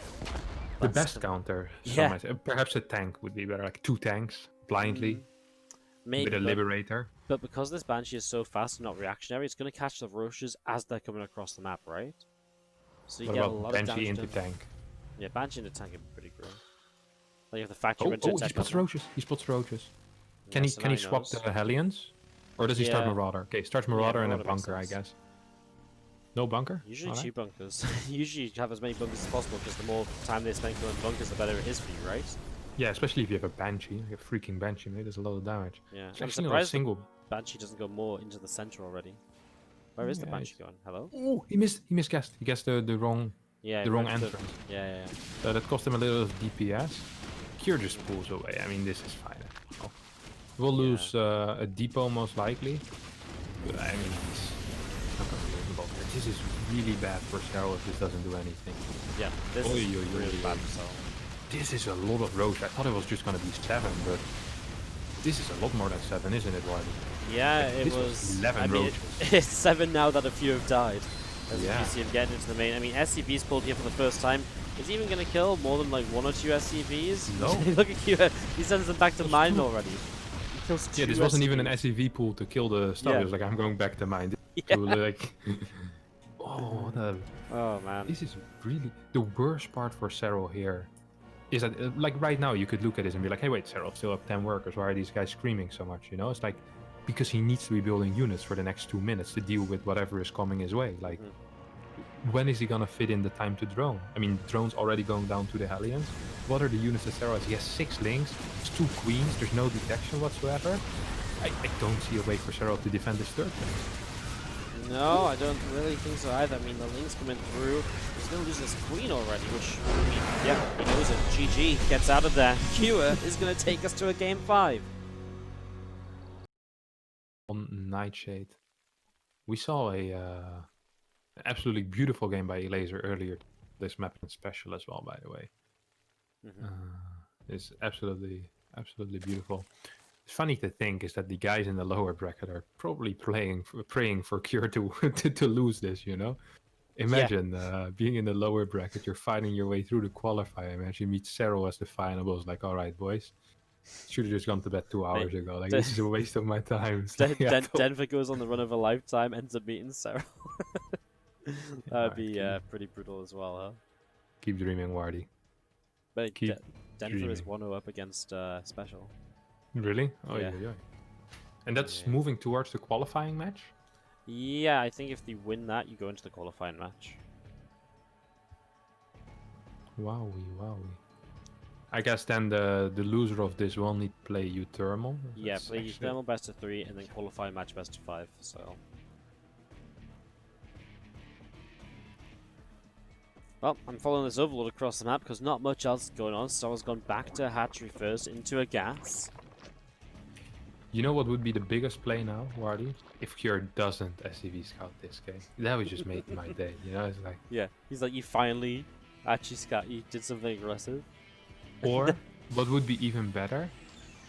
The best counter. Yeah. Perhaps a tank would be better, like 2 tanks blindly. Maybe, with a Liberator. But because this Banshee is so fast and not reactionary, it's gonna catch the roaches as they're coming across the map, right? So you get a lot of damage into tank. Yeah, Banshee in the tank would be pretty great. Like if the factory went to he spots roaches. He spots roaches. Can he swap the Hellions? Or does he start Marauder? Okay, starts Marauder and a bunker, I guess. No bunker? Usually 2 bunkers. Usually have as many bunkers as possible because the more time they spend killing bunkers, the better it is for you, right? Yeah, especially if you have a Banshee. Like a freaking Banshee, maybe there's a lot of damage. Yeah, I'm surprised Banshee doesn't go more into the center already. Where is the Banshee going? Hello? Oh, he misguessed. He guessed the wrong... Yeah, the wrong entrance. Yeah. So that cost him a little of DPS. Cure just pulls away. I mean, this is fine. Oh. We'll lose a depot most likely. But I mean, it's not gonna lose the ball. This is really bad for Serral if this doesn't do anything. Yeah, this is really bad for Serral. This is a lot of roach. I thought it was just gonna be 7, but this is a lot more than 7, isn't it, Wardy? Yeah, like, it was 11 roaches. It's 7 now that a few have died. As you see him getting into the main. I mean, SCV's pulled here for the first time. Is he even going to kill more than like 1 or 2 SCVs? No. Look at Q. He sends them back to mine already. He kills 2 this wasn't even an SCV pool to kill the stuff. It was like, I'm going back to mine. Yeah. Like, oh man. This is really the worst part for Serral here. Is that like right now you could look at this and be like, hey, wait, Serral still have 10 workers. Why are these guys screaming so much? You know, it's like because he needs to be building units for the next 2 minutes to deal with whatever is coming his way. Like. When is he gonna fit in the time to drone? I mean, drone's already going down to the Hellions. What are the units that Serral has? He has 6 links, it's 2 queens, there's no detection whatsoever. I don't see a way for Serral to defend this 3rd link. No, I don't really think so either. I mean, the Link's coming through. He's going to lose this queen already, which, I mean, yeah, he knows it. GG gets out of there. Cure is going to take us to a game 5. On Nightshade. We saw a absolutely beautiful game by Laser earlier. This map in special as well, by the way. It's absolutely beautiful. It's funny to think is that the guys in the lower bracket are probably praying for Cure to to lose this. You know, imagine being in the lower bracket, you're fighting your way through the qualifier match. You meet Serral as the final. It's like, all right, boys, should have just gone to bed 2 hours ago. Like this is a waste of my time. Denver goes on the run of a lifetime, ends up meeting Serral. That'd be pretty brutal as well, huh? Keep dreaming, Wardy. But Denver is 1-0 up against Special. Really? Oh yeah. And that's moving towards the qualifying match? Yeah, I think if they win that, you go into the qualifying match. Wowie. I guess then the loser of this will need to play U-Thermal. Yeah, play U-Thermal best of 3 and then qualifying match best of 5. So. Well, I'm following this overload across the map because not much else is going on. So I was gone back to hatchery first into a gas. You know what would be the biggest play now, Wardy? If Cure doesn't SCV scout this game. That would just make my day, you know? It's like... Yeah, he's like, you finally actually scout, you did something aggressive. Or, what would be even better,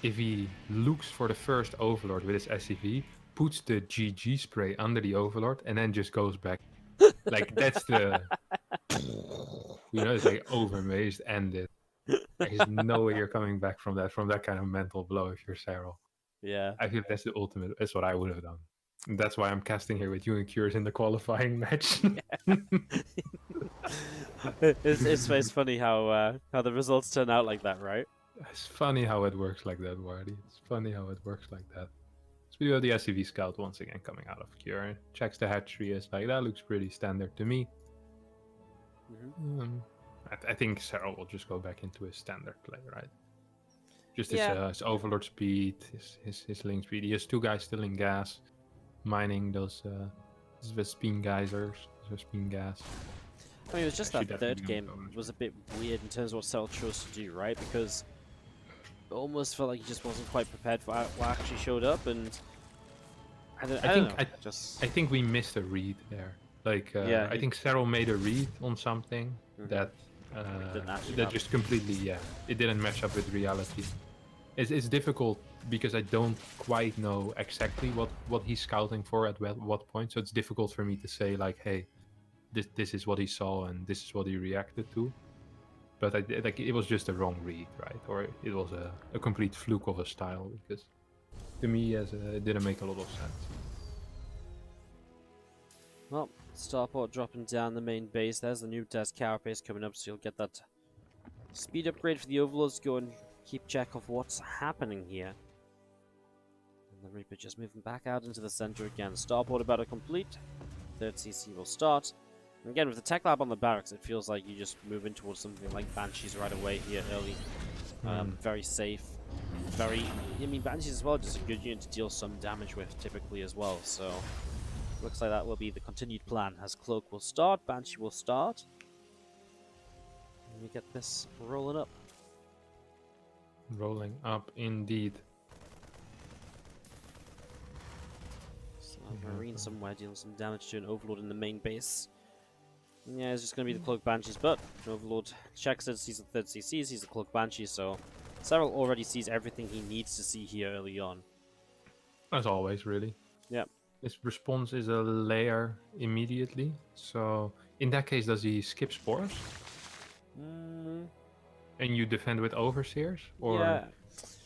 if he looks for the first Overlord with his SCV, puts the GG spray under the Overlord, and then just goes back. Like, that's the... You know, it's like over, may just end it. There's no way you're coming back from that kind of mental blow if you're Serral. Yeah. I think that's the ultimate. That's what I would have done. And that's why I'm casting here with you and Cures in the qualifying match. It's funny how the results turn out like that, right? It's funny how it works like that, Wardy. It's funny how it works like that. So we have the SCV scout once again coming out of Cure. Checks the hatchery, is like, that looks pretty standard to me. I think Serral will just go back into his standard play, right? Just his Overlord speed, his link speed. He has 2 guys still in gas, mining those Vespine geysers, Vespine gas. I mean, it was just that third game was a bit weird in terms of what Serral chose to do, right? Because it almost felt like he just wasn't quite prepared for what actually showed up, and I think we missed a read there. Like, I think Serral made a read on something that just completely, it didn't match up with reality. It's difficult because I don't quite know exactly what he's scouting for at what point, so it's difficult for me to say, like, hey, this is what he saw and this is what he reacted to. But it was just a wrong read, right? Or it was a complete fluke of a style, because to me, it didn't make a lot of sense. Well, starport dropping down the main base. There's the new Des Carapace coming up, so you'll get that speed upgrade for the Overlords. Go and keep check of what's happening here. And the Reaper just moving back out into the center again. Starport about to complete. Third CC will start. And again, with the tech lab on the barracks, it feels like you just move in towards something like Banshees right away here early. Very safe. I mean, Banshees as well, just a good unit to deal some damage with typically as well, so... Looks like that will be the continued plan, as Cloak will start, Banshee will start. And we get this rolling up. Rolling up, indeed. So Marine somewhere dealing some damage to an Overlord in the main base. And yeah, it's just going to be the Cloak Banshees, but Overlord checks it, sees the third CC, sees the Cloak Banshee, so Serral already sees everything he needs to see here early on. As always, really. Yep. His response is a layer immediately. So in that case, does he skip spores? And you defend with overseers? Or yeah.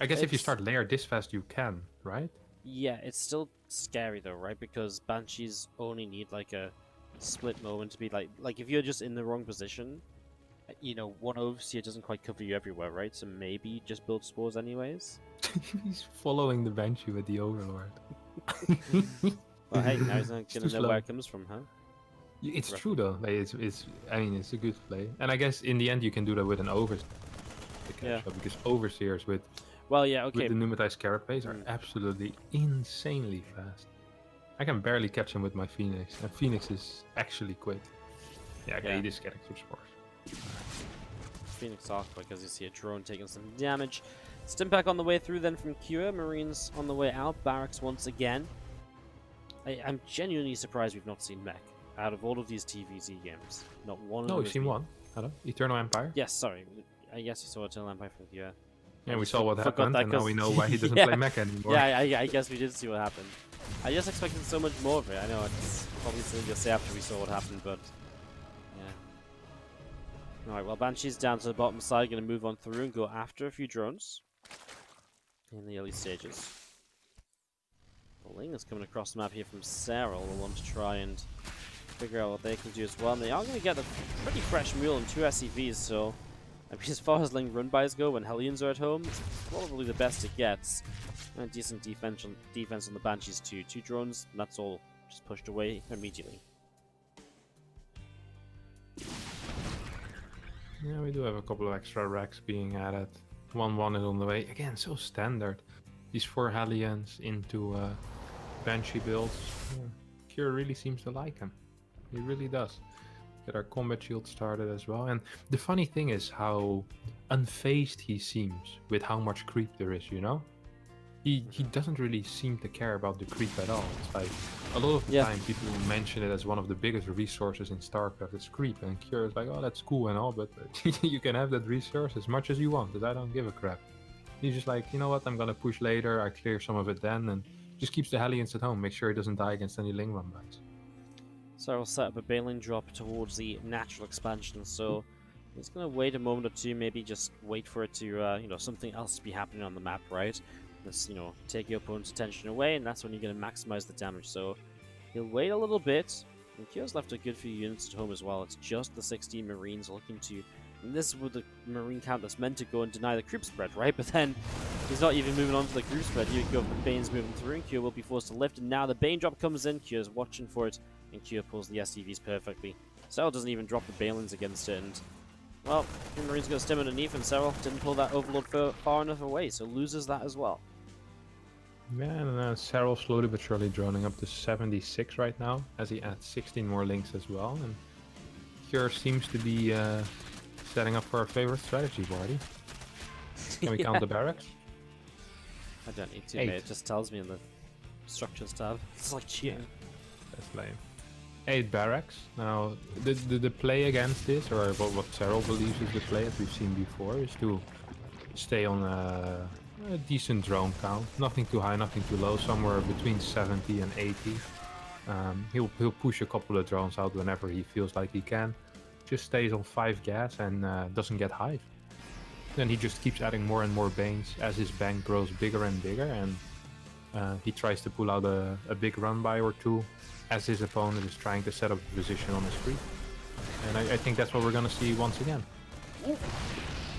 I guess if you start layer this fast, you can, right? Yeah, it's still scary though, right? Because Banshees only need like a split moment to be like if you're just in the wrong position, you know, one overseer doesn't quite cover you everywhere, right? So maybe just build spores anyways. He's following the Banshee with the Overlord. Well, hey, now he's not gonna know where it comes from, huh? It's true though. Like, I mean, it's a good play, and I guess in the end you can do that with an overseer. Because overseers with with the pneumatized carapace are absolutely insanely fast. I can barely catch him with my Phoenix, and Phoenix is actually quick. Yeah, okay, he is getting some spores. Phoenix off because you see a drone taking some damage. Stimpack on the way through then from Kira. Marines on the way out. Barracks once again. I'm genuinely surprised we've not seen mech out of all of these TVZ games. Not one of them. No, we've seen one. Hello? Eternal Empire? Yes, sorry. I guess we saw Eternal Empire from Kira. Yeah, we saw what happened, and now we know why he doesn't Yeah. play mech anymore. Yeah, I guess we did see what happened. I just expected so much more of it. I know it's probably something to say after we saw what happened, but yeah. Alright, well, Banshee's down to the bottom side, going to move on through and go after a few drones in the early stages. Ling is coming across the map here from Serral. Will want to try and figure out what they can do as well. And they are going to get a pretty fresh mule and 2 SCVs, so I mean, as far as Ling run-bys go, when Hellions are at home, it's probably the best it gets. And a decent defense on the Banshees too. 2 drones, and that's all just pushed away immediately. Yeah, we do have a couple of extra racks being added. 1-1 is on the way. Again, so standard. These 4 Hellions into Banshee builds. Yeah. Cure really seems to like him. He really does. Get our combat shield started as well. And the funny thing is how unfazed he seems with how much creep there is, you know? He doesn't really seem to care about the creep at all. It's like a lot of the time people mention it as one of the biggest resources in StarCraft is creep, and Cure is like, oh, that's cool and all, but you can have that resource as much as you want, because I don't give a crap. He's just like, you know what, I'm gonna push later, I clear some of it then, and just keeps the Hellions at home, make sure he doesn't die against any Ling run-backs. So I'll set up a Baneling drop towards the natural expansion, so he's going to wait a moment or two, maybe just wait for it to, you know, something else to be happening on the map, right? Just, you know, take your opponent's attention away, and that's when you're going to maximize the damage. So he'll wait a little bit, and Kyo's left a good few units at home as well. It's just the 16 Marines looking to... And this is with the Marine count that's meant to go and deny the creep spread, right? But then he's not even moving on to the creep spread. You go, Bane's moving through, and Kyo will be forced to lift, and now the Bane drop comes in. Kyo's watching for it, and Kyo pulls the SCVs perfectly. Serral doesn't even drop the Balins against it, and... Well, the Marine's going to stem underneath, and Serral didn't pull that Overlord far enough away, so loses that as well. Yeah, and Serral slowly but surely droning up to 76 right now, as he adds 16 more links as well. And Cure seems to be setting up for our favorite strategy, Wardy. Can we count the barracks? I don't need to, mate. It just tells me in the structures tab. It's like cheating. That's lame. 8 barracks. Now, the play against this, or what Serral believes is the play, as we've seen before, is to stay on a decent drone count. Nothing too high, nothing too low, somewhere between 70 and 80. He'll push a couple of drones out whenever he feels like he can. Just stays on 5 gas and doesn't get hive. Then he just keeps adding more and more Banes as his bank grows bigger and bigger, and he tries to pull out a big run-by or two as his opponent is trying to set up a position on his creep. And I think that's what we're gonna see once again.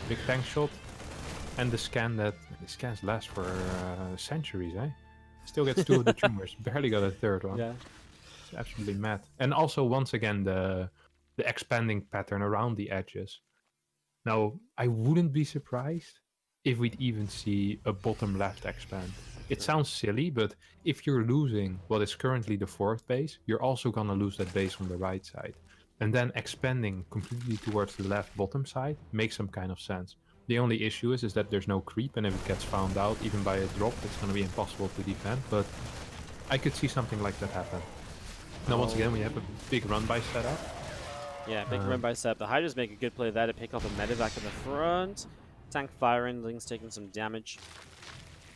Big tank shot, and the scans last for centuries, eh? Still gets 2 of the tumors, barely got a 3rd one. Yeah. It's absolutely mad. And also, once again, the expanding pattern around the edges. Now, I wouldn't be surprised if we'd even see a bottom left expand. It sounds silly, but if you're losing what is currently the 4th base, you're also gonna lose that base on the right side. And then expanding completely towards the left bottom side makes some kind of sense. The only issue is that there's no creep, and if it gets found out, even by a drop, it's gonna be impossible to defend, but I could see something like that happen. Now, once again, we have a big run-by setup. Yeah, big run-by setup. The Hydras make a good play there to pick up a medevac in the front. Tank firing, Ling's taking some damage.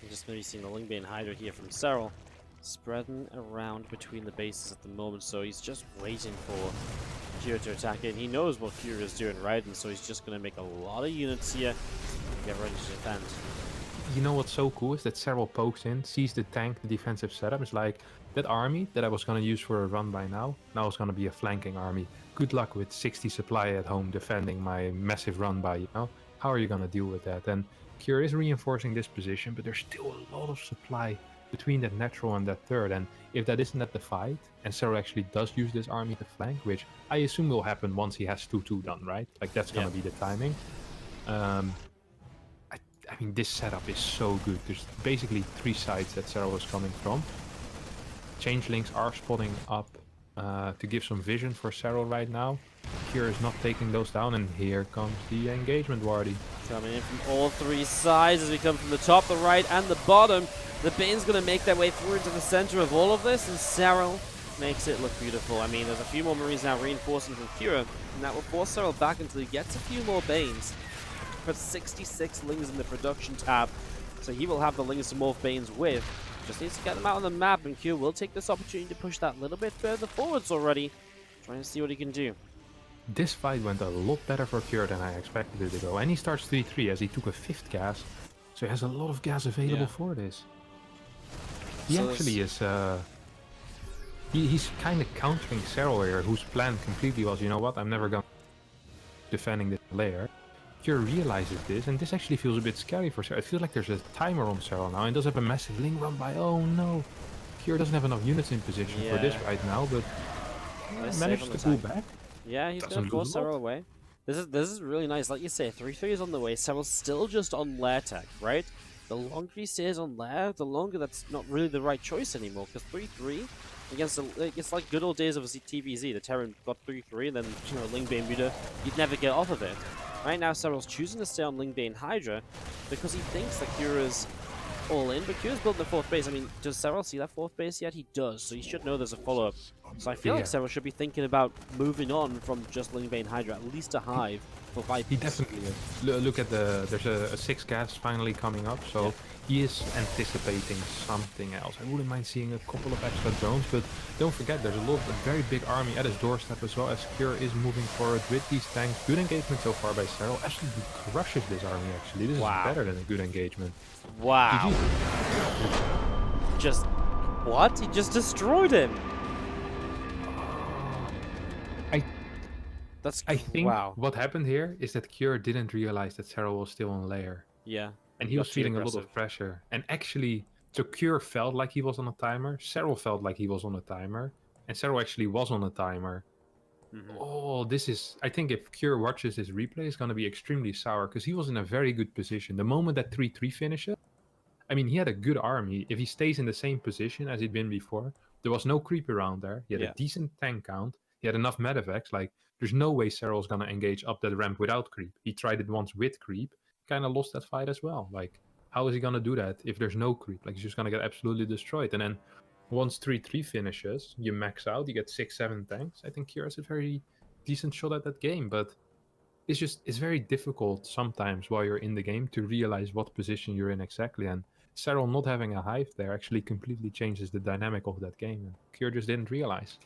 We're just maybe seeing the Lingbane Hydra here from Serral, spreading around between the bases at the moment, so he's just waiting for Kira to attack it, and he knows what Kira is doing, right? And so he's just going to make a lot of units here and get ready to defend. You know what's so cool is that Serral pokes in, sees the tank, the defensive setup. It's like, that army that I was going to use for a run-by now it's going to be a flanking army. Good luck with 60 supply at home defending my massive run-by, you know? How are you going to deal with that? And Cure is reinforcing this position, but there's still a lot of supply between that natural and that 3rd. And if that isn't at the fight, and Serral actually does use this army to flank, which I assume will happen once he has 2-2 done, right? Like, that's going to be the timing. I mean, this setup is so good. There's basically 3 sides that Serral is coming from. changelings are spotting up to give some vision for Serral right now. Cure is not taking those down, and here comes the engagement, Wardy. Coming in from all three sides as we come from the top, the right, and the bottom. The Bane's going to make their way through into the center of all of this, and Serral makes it look beautiful. I mean, there's a few more Marines now reinforcing from Cure, and that will force Serral back until he gets a few more Banes. Put 66 Lings in the production tab, so he will have the Lings to morph Banes with. Just needs to get them out on the map, and Cure will take this opportunity to push that a little bit further forwards already, trying to see what he can do. This fight went a lot better for Cure than I expected it to go, and he starts 3-3 as he took a 5th gas, so he has a lot of gas available for this. He So actually is, he's kind of countering Serral here, whose plan completely was, you know what, I'm never going to defending this layer. Cure realizes this, and this actually feels a bit scary for Serral. It feels like there's a timer on Serral now, and does have a massive Ling run by. Oh no! Cure doesn't have enough units in position for this right now, but managed to pull back. Yeah, he's going to force Serral away. This is really nice. Like you say, 3-3 is on the way. Serral's still just on lair tech, right? The longer he stays on lair, the longer that's not really the right choice anymore. Because 3-3 against it's like good old days of TVZ. The Terran got 3-3, and then Lingbane Buddha, you'd never get off of it. Right now, Serral's choosing to stay on Lingbane Hydra because he thinks that Cura's all in, but Cura's building the 4th base. I mean, does Serral see that 4th base yet? He does, so he should know there's a follow-up. So I feel like Serral should be thinking about moving on from just Lingbane Hydra, at least a Hive for Vipers. He definitely is. Look at there's a 6 gas finally coming up, so he is anticipating something else. I wouldn't mind seeing a couple of extra drones, but don't forget there's a very big army at his doorstep as well, as Cure is moving forward with these tanks. Good engagement so far by Serral. Absolutely crushes this army actually. This is better than a good engagement. Wow. Just what? He just destroyed him. I think what happened here is that Cure didn't realize that Serral was still on layer. Yeah. And he was feeling a lot of pressure. And actually, so Cure felt like he was on a timer. Serral felt like he was on a timer. And Serral actually was on a timer. Oh, this is... I think if Cure watches this replay, it's going to be extremely sour. Because he was in a very good position. The moment that 3-3 finishes... I mean, he had a good army. If he stays in the same position as he'd been before, there was no creep around there. He had a decent tank count. He had enough medevacs. Like, there's no way Serral's going to engage up that ramp without creep. He tried it once with creep. Kind of lost that fight as well. Like, how is he going to do that if there's no creep? Like, he's just going to get absolutely destroyed. And then once 3-3 finishes, you max out, you get 6-7 tanks. I think Kira has a very decent shot at that game. But it's very difficult sometimes while you're in the game to realize what position you're in exactly. And Serral not having a hive there actually completely changes the dynamic of that game. And Cure just didn't realize.